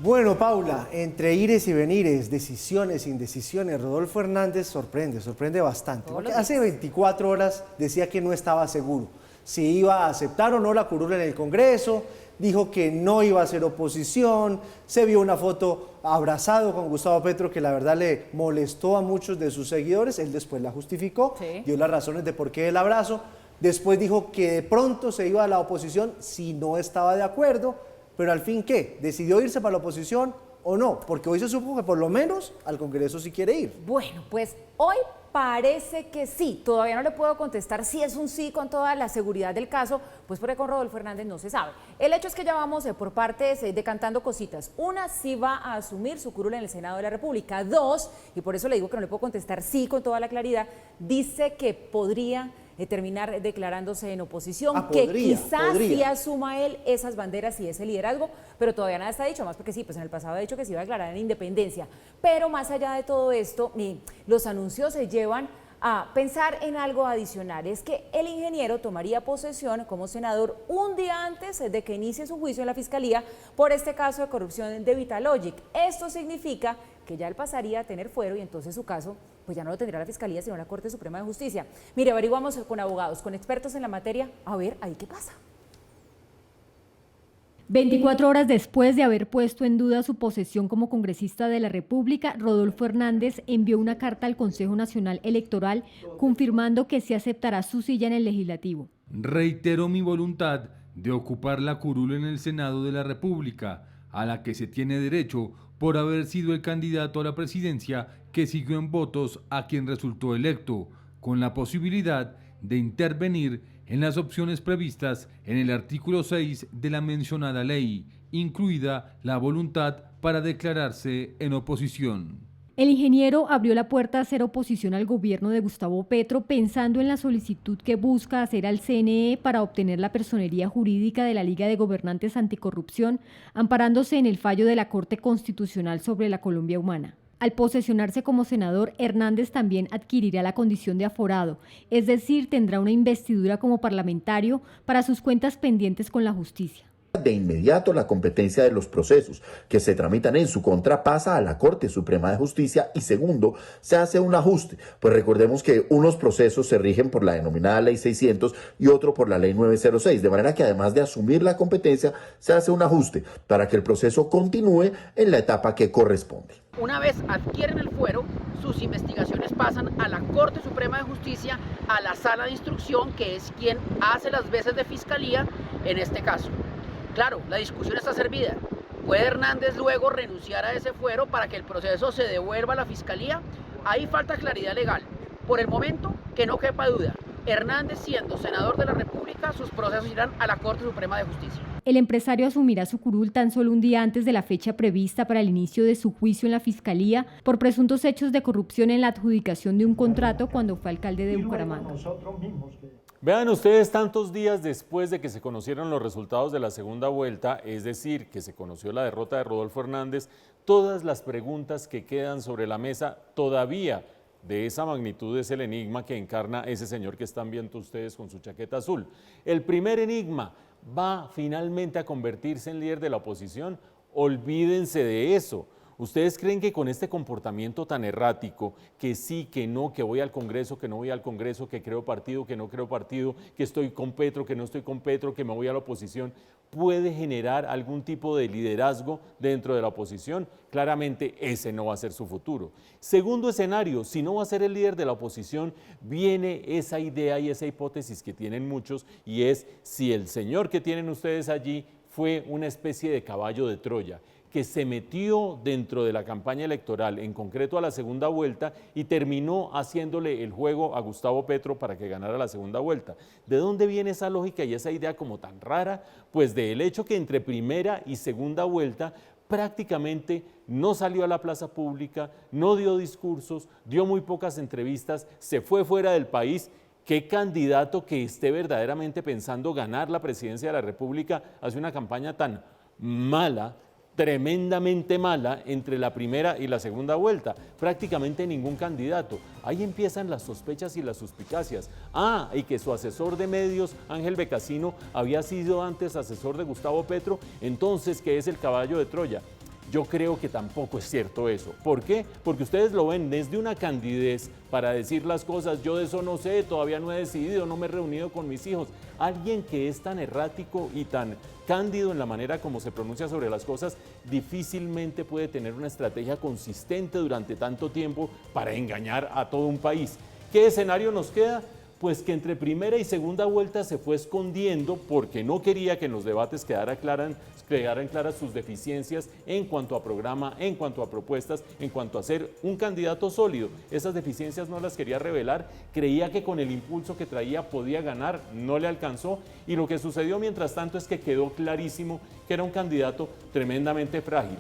Bueno, Paula, entre ires y venires, decisiones, indecisiones, Rodolfo Hernández sorprende bastante. Porque hace 24 horas decía que no estaba seguro si iba a aceptar o no la curul en el Congreso, dijo que no iba a hacer oposición, se vio una foto abrazado con Gustavo Petro que la verdad le molestó a muchos de sus seguidores, él después la justificó, dio las razones de por qué el abrazo, después dijo que de pronto se iba a la oposición si no estaba de acuerdo, pero al fin, ¿qué? ¿Decidió irse para la oposición o no? Porque hoy se supo que por lo menos al Congreso sí quiere ir. Bueno, pues hoy parece que sí. Todavía no le puedo contestar si es un sí con toda la seguridad del caso, pues porque con Rodolfo Hernández no se sabe. El hecho es que ya vamos por partes decantando cositas. Una, sí va a asumir su curul en el Senado de la República. Dos, y por eso le digo que no le puedo contestar sí con toda la claridad, dice que podría terminar declarándose en oposición, que quizás sí asuma él esas banderas y ese liderazgo, pero todavía nada está dicho, más porque sí, pues en el pasado ha dicho que se iba a declarar en independencia. Pero más allá de todo esto, los anuncios se llevan a pensar en algo adicional, es que el ingeniero tomaría posesión como senador un día antes de que inicie su juicio en la Fiscalía por este caso de corrupción de Vitalogic. Esto significa que ya él pasaría a tener fuero y entonces su caso pues ya no lo tendrá la Fiscalía, sino la Corte Suprema de Justicia. Mire, averiguamos con abogados, con expertos en la materia, a ver ahí qué pasa. 24 horas después de haber puesto en duda su posesión como congresista de la República, Rodolfo Hernández envió una carta al Consejo Nacional Electoral confirmando que se aceptará su silla en el Legislativo. Reitero mi voluntad de ocupar la curul en el Senado de la República, a la que se tiene derecho por haber sido el candidato a la presidencia que siguió en votos a quien resultó electo, con la posibilidad de intervenir en las opciones previstas en el artículo 6 de la mencionada ley, incluida la voluntad para declararse en oposición. El ingeniero abrió la puerta a hacer oposición al gobierno de Gustavo Petro pensando en la solicitud que busca hacer al CNE para obtener la personería jurídica de la Liga de Gobernantes Anticorrupción, amparándose en el fallo de la Corte Constitucional sobre la Colombia Humana. Al posesionarse como senador, Hernández también adquirirá la condición de aforado, es decir, tendrá una investidura como parlamentario para sus cuentas pendientes con la justicia. De inmediato la competencia de los procesos que se tramitan en su contra pasa a la Corte Suprema de Justicia y segundo, se hace un ajuste, pues recordemos que unos procesos se rigen por la denominada Ley 600 y otro por la Ley 906, de manera que además de asumir la competencia, se hace un ajuste para que el proceso continúe en la etapa que corresponde. Una vez adquieren el fuero, sus investigaciones pasan a la Corte Suprema de Justicia, a la Sala de Instrucción, que es quien hace las veces de fiscalía en este caso. Claro, la discusión está servida. ¿Puede Hernández luego renunciar a ese fuero para que el proceso se devuelva a la Fiscalía? Ahí falta claridad legal. Por el momento, que no quepa duda, Hernández siendo senador de la República, sus procesos irán a la Corte Suprema de Justicia. El empresario asumirá su curul tan solo un día antes de la fecha prevista para el inicio de su juicio en la Fiscalía por presuntos hechos de corrupción en la adjudicación de un contrato cuando fue alcalde de Bucaramanga. Vean ustedes, tantos días después de que se conocieron los resultados de la segunda vuelta, es decir, que se conoció la derrota de Rodolfo Hernández, todas las preguntas que quedan sobre la mesa todavía de esa magnitud es el enigma que encarna ese señor que están viendo ustedes con su chaqueta azul. El primer enigma, ¿va finalmente a convertirse en líder de la oposición? Olvídense de eso. ¿Ustedes creen que con este comportamiento tan errático, que sí, que no, que voy al Congreso, que no voy al Congreso, que creo partido, que no creo partido, que estoy con Petro, que no estoy con Petro, que me voy a la oposición, puede generar algún tipo de liderazgo dentro de la oposición? Claramente ese no va a ser su futuro. Segundo escenario, si no va a ser el líder de la oposición, viene esa idea y esa hipótesis que tienen muchos y es si el señor que tienen ustedes allí fue una especie de caballo de Troya, que se metió dentro de la campaña electoral, en concreto a la segunda vuelta, y terminó haciéndole el juego a Gustavo Petro para que ganara la segunda vuelta. ¿De dónde viene esa lógica y esa idea como tan rara? Pues del hecho que entre primera y segunda vuelta prácticamente no salió a la plaza pública, no dio discursos, dio muy pocas entrevistas, se fue fuera del país. ¿Qué candidato que esté verdaderamente pensando ganar la presidencia de la República hace una campaña tan mala, tremendamente mala entre la primera y la segunda vuelta, prácticamente ningún candidato. Ahí empiezan las sospechas y las suspicacias. Y que su asesor de medios, Ángel Becasino, había sido antes asesor de Gustavo Petro, entonces que es el caballo de Troya. Yo creo que tampoco es cierto eso. ¿Por qué? Porque ustedes lo ven desde una candidez para decir las cosas. Yo de eso no sé, todavía no he decidido, no me he reunido con mis hijos. Alguien que es tan errático y tan cándido en la manera como se pronuncia sobre las cosas, difícilmente puede tener una estrategia consistente durante tanto tiempo para engañar a todo un país. ¿Qué escenario nos queda? Pues que entre primera y segunda vuelta se fue escondiendo porque no quería que en los debates quedaran claras sus deficiencias en cuanto a programa, en cuanto a propuestas, en cuanto a ser un candidato sólido. Esas deficiencias no las quería revelar, creía que con el impulso que traía podía ganar, no le alcanzó, y lo que sucedió mientras tanto es que quedó clarísimo que era un candidato tremendamente frágil,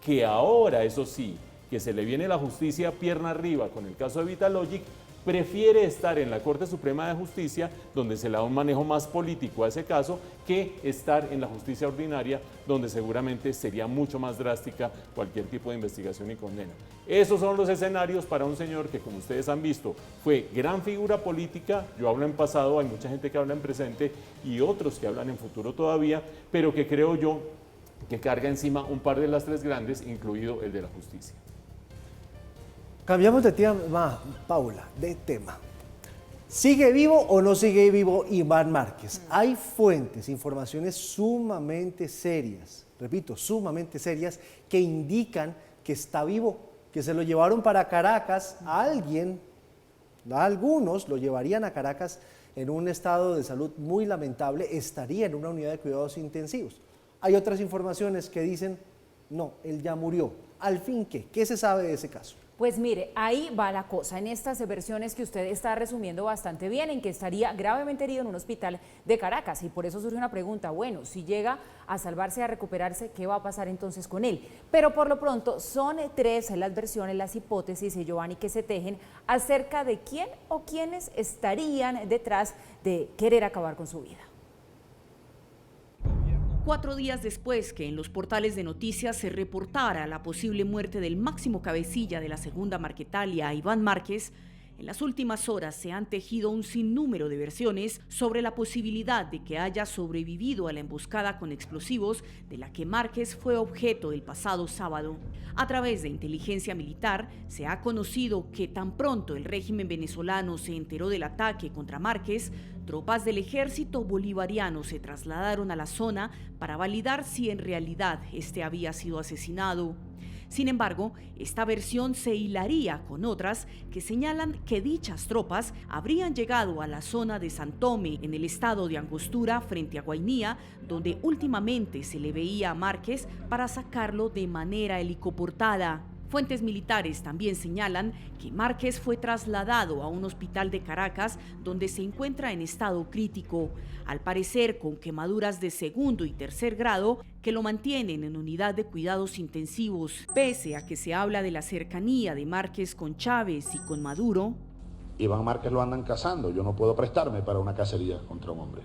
que ahora, eso sí, que se le viene la justicia pierna arriba con el caso de Vitalogic, prefiere estar en la Corte Suprema de Justicia, donde se le da un manejo más político a ese caso, que estar en la justicia ordinaria, donde seguramente sería mucho más drástica cualquier tipo de investigación y condena. Esos son los escenarios para un señor que, como ustedes han visto, fue gran figura política. Yo hablo en pasado, hay mucha gente que habla en presente y otros que hablan en futuro todavía, pero que creo yo que carga encima un par de las tres grandes, incluido el de la justicia. Cambiamos de tema, Paula, de tema. ¿Sigue vivo o no sigue vivo Iván Márquez? Hay fuentes, informaciones sumamente serias, repito, sumamente serias, que indican que está vivo, que se lo llevaron para Caracas a algunos lo llevarían a Caracas en un estado de salud muy lamentable, estaría en una unidad de cuidados intensivos. Hay otras informaciones que dicen, no, él ya murió. ¿Al fin qué? ¿Qué se sabe de ese caso? Pues mire, ahí va la cosa, en estas versiones que usted está resumiendo bastante bien, en que estaría gravemente herido en un hospital de Caracas, y por eso surge una pregunta, bueno, si llega a salvarse, a recuperarse, ¿qué va a pasar entonces con él? Pero por lo pronto son tres las versiones, las hipótesis, Giovanni, que se tejen acerca de quién o quiénes estarían detrás de querer acabar con su vida. 4 días después que en los portales de noticias se reportara la posible muerte del máximo cabecilla de la segunda Marquetalia, Iván Márquez, en las últimas horas se han tejido un sinnúmero de versiones sobre la posibilidad de que haya sobrevivido a la emboscada con explosivos de la que Márquez fue objeto el pasado sábado. A través de inteligencia militar se ha conocido que tan pronto el régimen venezolano se enteró del ataque contra Márquez, tropas del ejército bolivariano se trasladaron a la zona para validar si en realidad este había sido asesinado. Sin embargo, esta versión se hilaría con otras que señalan que dichas tropas habrían llegado a la zona de San Tomé, en el estado de Angostura, frente a Guainía, donde últimamente se le veía a Márquez para sacarlo de manera helicoportada. Fuentes militares también señalan que Márquez fue trasladado a un hospital de Caracas donde se encuentra en estado crítico, al parecer con quemaduras de segundo y tercer grado que lo mantienen en unidad de cuidados intensivos. Pese a que se habla de la cercanía de Márquez con Chávez y con Maduro, Iván Márquez lo andan cazando, yo no puedo prestarme para una cacería contra un hombre.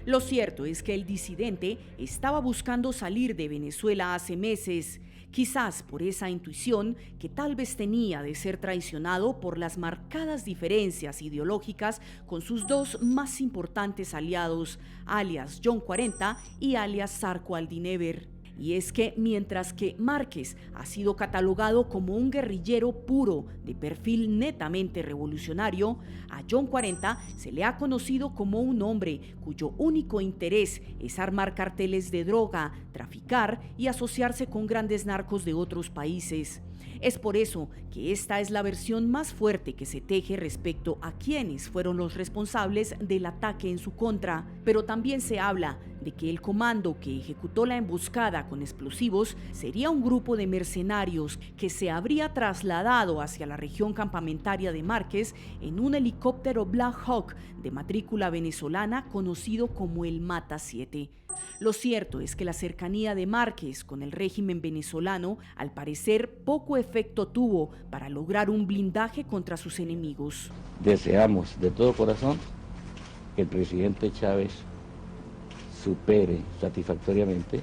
Lo cierto es que el disidente estaba buscando salir de Venezuela hace meses, quizás por esa intuición que tal vez tenía de ser traicionado por las marcadas diferencias ideológicas con sus dos más importantes aliados, alias John 40 y alias Zarco Aldinever. Y es que mientras que Márquez ha sido catalogado como un guerrillero puro de perfil netamente revolucionario, a John 40 se le ha conocido como un hombre cuyo único interés es armar carteles de droga, traficar y asociarse con grandes narcos de otros países. Es por eso que esta es la versión más fuerte que se teje respecto a quiénes fueron los responsables del ataque en su contra, pero también se habla de que el comando que ejecutó la emboscada con explosivos sería un grupo de mercenarios que se habría trasladado hacia la región campamentaria de Márquez en un helicóptero Black Hawk de matrícula venezolana conocido como el Mata 7. Lo cierto es que la cercanía de Márquez con el régimen venezolano al parecer poco efecto tuvo para lograr un blindaje contra sus enemigos. Deseamos de todo corazón que el presidente Chávez supere satisfactoriamente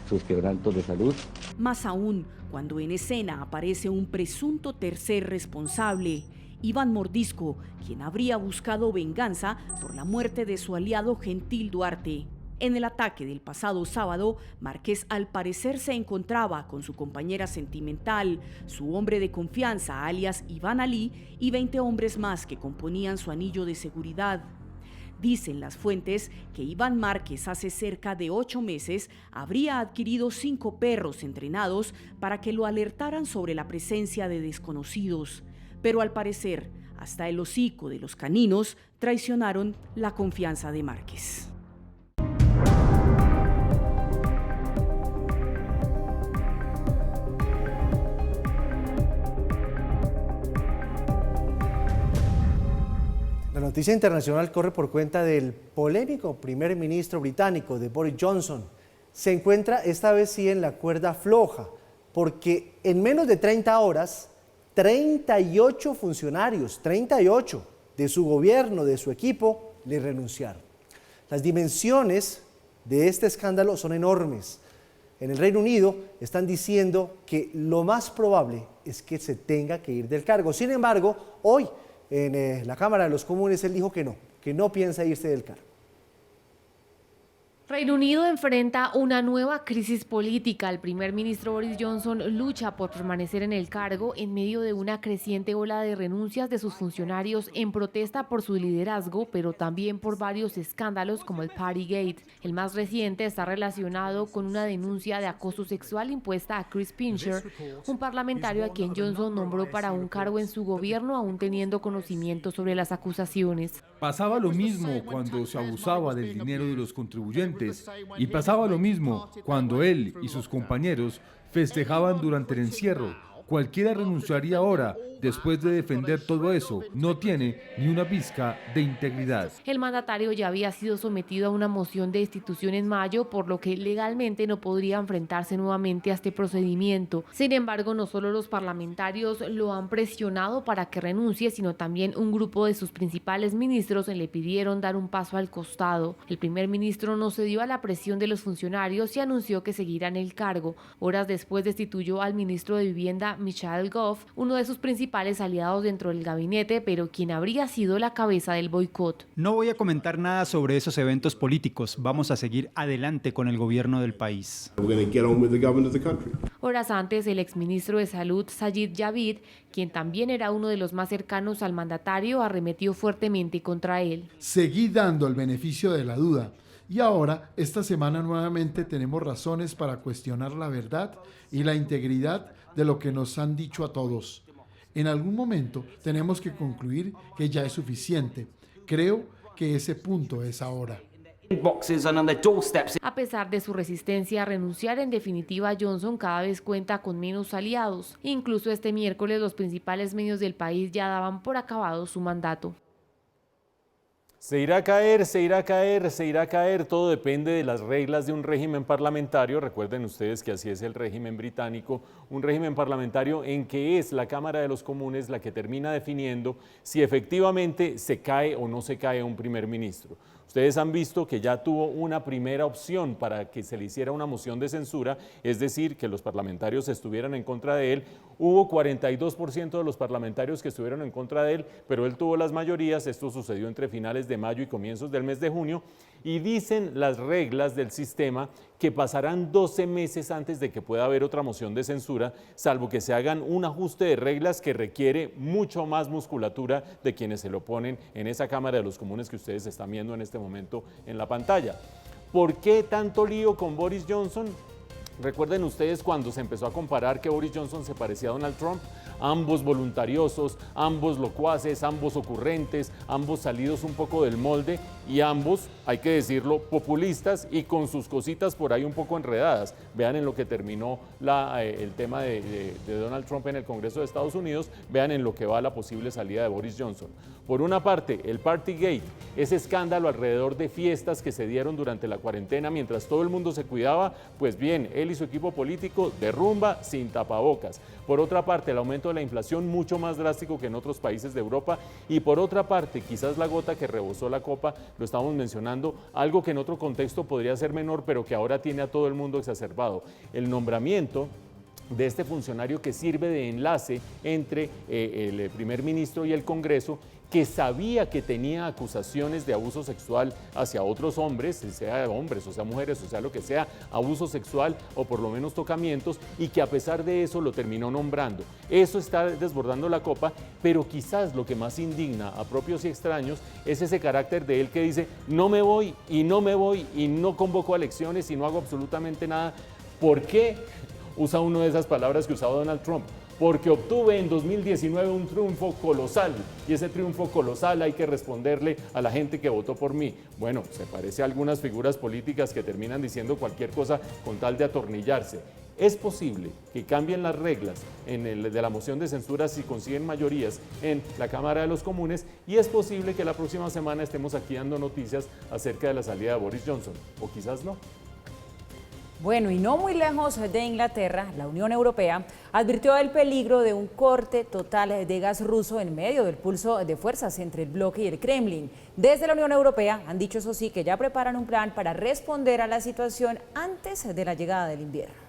sus quebrantos de salud. Más aún, cuando en escena aparece un presunto tercer responsable, Iván Mordisco, quien habría buscado venganza por la muerte de su aliado Gentil Duarte. En el ataque del pasado sábado, Márquez al parecer se encontraba con su compañera sentimental, su hombre de confianza, alias Iván Ali, y 20 hombres más que componían su anillo de seguridad. Dicen las fuentes que Iván Márquez hace cerca de 8 meses habría adquirido 5 perros entrenados para que lo alertaran sobre la presencia de desconocidos. Pero al parecer, hasta el hocico de los caninos traicionaron la confianza de Márquez. La noticia internacional corre por cuenta del polémico primer ministro británico, de Boris Johnson. Se encuentra esta vez sí en la cuerda floja, porque en menos de 30 horas, 38 funcionarios, 38 de su gobierno, de su equipo, le renunciaron. Las dimensiones de este escándalo son enormes. En el Reino Unido están diciendo que lo más probable es que se tenga que ir del cargo. Sin embargo, hoy en la Cámara de los Comunes él dijo que no piensa irse del cargo. Reino Unido enfrenta una nueva crisis política. El primer ministro Boris Johnson lucha por permanecer en el cargo en medio de una creciente ola de renuncias de sus funcionarios en protesta por su liderazgo, pero también por varios escándalos como el Partygate. El más reciente está relacionado con una denuncia de acoso sexual impuesta a Chris Pincher, un parlamentario a quien Johnson nombró para un cargo en su gobierno aún teniendo conocimiento sobre las acusaciones. Pasaba lo mismo cuando se abusaba del dinero de los contribuyentes y pasaba lo mismo cuando él y sus compañeros festejaban durante el encierro. Cualquiera renunciaría ahora después de defender todo eso. No tiene ni una pizca de integridad. El mandatario ya había sido sometido a una moción de destitución en mayo, por lo que legalmente no podría enfrentarse nuevamente a este procedimiento. Sin embargo, no solo los parlamentarios lo han presionado para que renuncie, sino también un grupo de sus principales ministros le pidieron dar un paso al costado. El primer ministro no cedió a la presión de los funcionarios y anunció que seguirá en el cargo. Horas después destituyó al ministro de Vivienda Michael Gove, uno de sus principales aliados dentro del gabinete, pero quien habría sido la cabeza del boicot. No voy a comentar nada sobre esos eventos políticos. Vamos a seguir adelante con el gobierno del país. Horas antes, el exministro de Salud, Sajid Javid, quien también era uno de los más cercanos al mandatario, arremetió fuertemente contra él. Seguí dando el beneficio de la duda. Y ahora, esta semana nuevamente tenemos razones para cuestionar la verdad y la integridad de lo que nos han dicho a todos. En algún momento tenemos que concluir que ya es suficiente. Creo que ese punto es ahora. A pesar de su resistencia a renunciar, en definitiva Johnson cada vez cuenta con menos aliados. Incluso este miércoles los principales medios del país ya daban por acabado su mandato. Se irá a caer, se irá a caer, se irá a caer, todo depende de las reglas de un régimen parlamentario. Recuerden ustedes que así es el régimen británico, un régimen parlamentario en que es la Cámara de los Comunes la que termina definiendo si efectivamente se cae o no se cae un primer ministro. Ustedes han visto que ya tuvo una primera opción para que se le hiciera una moción de censura, es decir, que los parlamentarios estuvieran en contra de él. Hubo 42% de los parlamentarios que estuvieron en contra de él, pero él tuvo las mayorías. Esto sucedió entre finales de mayo y comienzos del mes de junio. Y dicen las reglas del sistema que pasarán 12 meses antes de que pueda haber otra moción de censura, salvo que se hagan un ajuste de reglas que requiere mucho más musculatura de quienes se lo ponen en esa Cámara de los Comunes que ustedes están viendo en este momento en la pantalla. ¿Por qué tanto lío con Boris Johnson? Recuerden ustedes cuando se empezó a comparar que Boris Johnson se parecía a Donald Trump, ambos voluntariosos, ambos locuaces, ambos ocurrentes, ambos salidos un poco del molde y ambos, hay que decirlo, populistas y con sus cositas por ahí un poco enredadas. Vean en lo que terminó el tema de Donald Trump en el Congreso de Estados Unidos, vean en lo que va la posible salida de Boris Johnson. Por una parte, el Partygate, ese escándalo alrededor de fiestas que se dieron durante la cuarentena mientras todo el mundo se cuidaba, pues bien, él y su equipo político de rumba sin tapabocas. Por otra parte, el aumento aumento de la inflación mucho más drástico que en otros países de Europa. Y por otra parte, quizás la gota que rebosó la copa, lo estamos mencionando, algo que en otro contexto podría ser menor, pero que ahora tiene a todo el mundo exacerbado: el nombramiento de este funcionario que sirve de enlace entre el primer ministro y el Congreso, que sabía que tenía acusaciones de abuso sexual hacia otros hombres, sea hombres o sea mujeres, o sea lo que sea, abuso sexual o por lo menos tocamientos, y que a pesar de eso lo terminó nombrando. Eso está desbordando la copa, pero quizás lo que más indigna a propios y extraños es ese carácter de él que dice: no me voy y no me voy y no convoco a elecciones y no hago absolutamente nada. ¿Por qué? Usa una de esas palabras que usaba Donald Trump: porque obtuve en 2019 un triunfo colosal, y ese triunfo colosal hay que responderle a la gente que votó por mí. Bueno, se parece a algunas figuras políticas que terminan diciendo cualquier cosa con tal de atornillarse. Es posible que cambien las reglas de la moción de censura si consiguen mayorías en la Cámara de los Comunes, y es posible que la próxima semana estemos aquí dando noticias acerca de la salida de Boris Johnson, o quizás no. Bueno, y no muy lejos de Inglaterra, la Unión Europea advirtió del peligro de un corte total de gas ruso en medio del pulso de fuerzas entre el bloque y el Kremlin. Desde la Unión Europea han dicho, eso sí, que ya preparan un plan para responder a la situación antes de la llegada del invierno.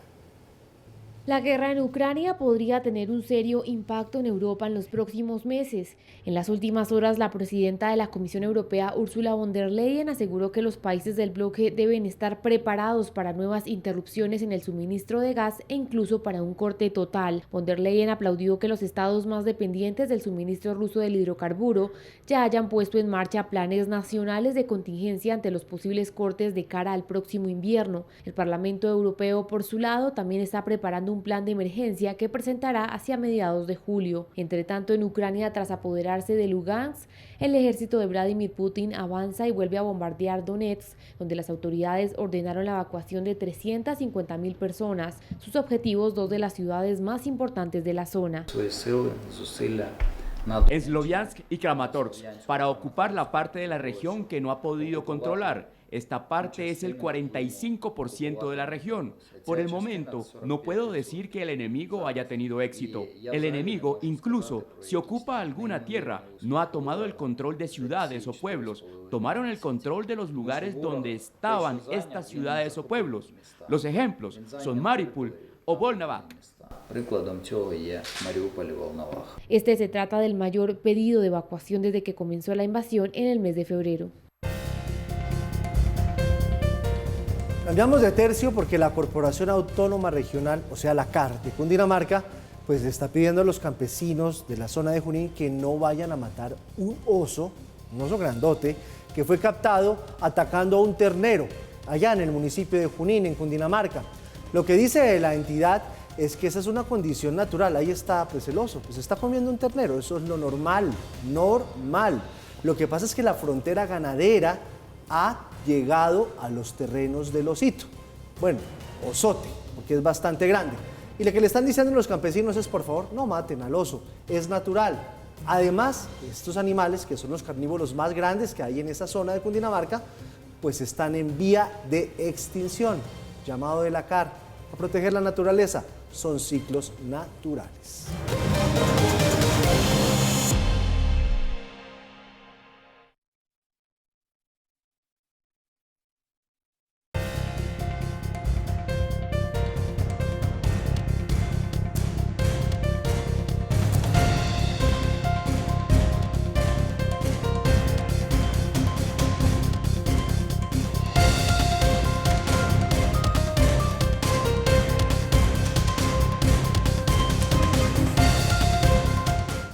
La guerra en Ucrania podría tener un serio impacto en Europa en los próximos meses. En las últimas horas, la presidenta de la Comisión Europea, Ursula von der Leyen, aseguró que los países del bloque deben estar preparados para nuevas interrupciones en el suministro de gas e incluso para un corte total. Von der Leyen aplaudió que los estados más dependientes del suministro ruso del hidrocarburo ya hayan puesto en marcha planes nacionales de contingencia ante los posibles cortes de cara al próximo invierno. El Parlamento Europeo, por su lado, también está preparando un plan de emergencia que presentará hacia mediados de julio. Entre tanto, en Ucrania, tras apoderarse de Lugansk, el ejército de Vladimir Putin avanza y vuelve a bombardear Donetsk, donde las autoridades ordenaron la evacuación de 350.000 personas. Sus objetivos, dos de las ciudades más importantes de la zona: Sloviansk y Kramatorsk, para ocupar la parte de la región que no ha podido controlar. Esta parte es el 45% de la región. Por el momento, no puedo decir que el enemigo haya tenido éxito. El enemigo, incluso si ocupa alguna tierra, no ha tomado el control de ciudades o pueblos. Tomaron el control de los lugares donde estaban estas ciudades o pueblos. Los ejemplos son Mariupol o Volnovakh. Este se trata del mayor pedido de evacuación desde que comenzó la invasión en el mes de febrero. Cambiamos de tercio porque la Corporación Autónoma Regional, o sea la CAR de Cundinamarca, pues le está pidiendo a los campesinos de la zona de Junín que no vayan a matar un oso grandote, que fue captado atacando a un ternero allá en el municipio de Junín, en Cundinamarca. Lo que dice la entidad es que esa es una condición natural. Ahí está pues el oso, pues está comiendo un ternero, eso es lo normal. Lo que pasa es que la frontera ganadera ha llegado a los terrenos del osito. Bueno, osote, porque es bastante grande. Y lo que le están diciendo los campesinos es: por favor, no maten al oso, es natural. Además, estos animales, que son los carnívoros más grandes que hay en esa zona de Cundinamarca, pues están en vía de extinción. Llamado de la CAR a proteger la naturaleza, son ciclos naturales.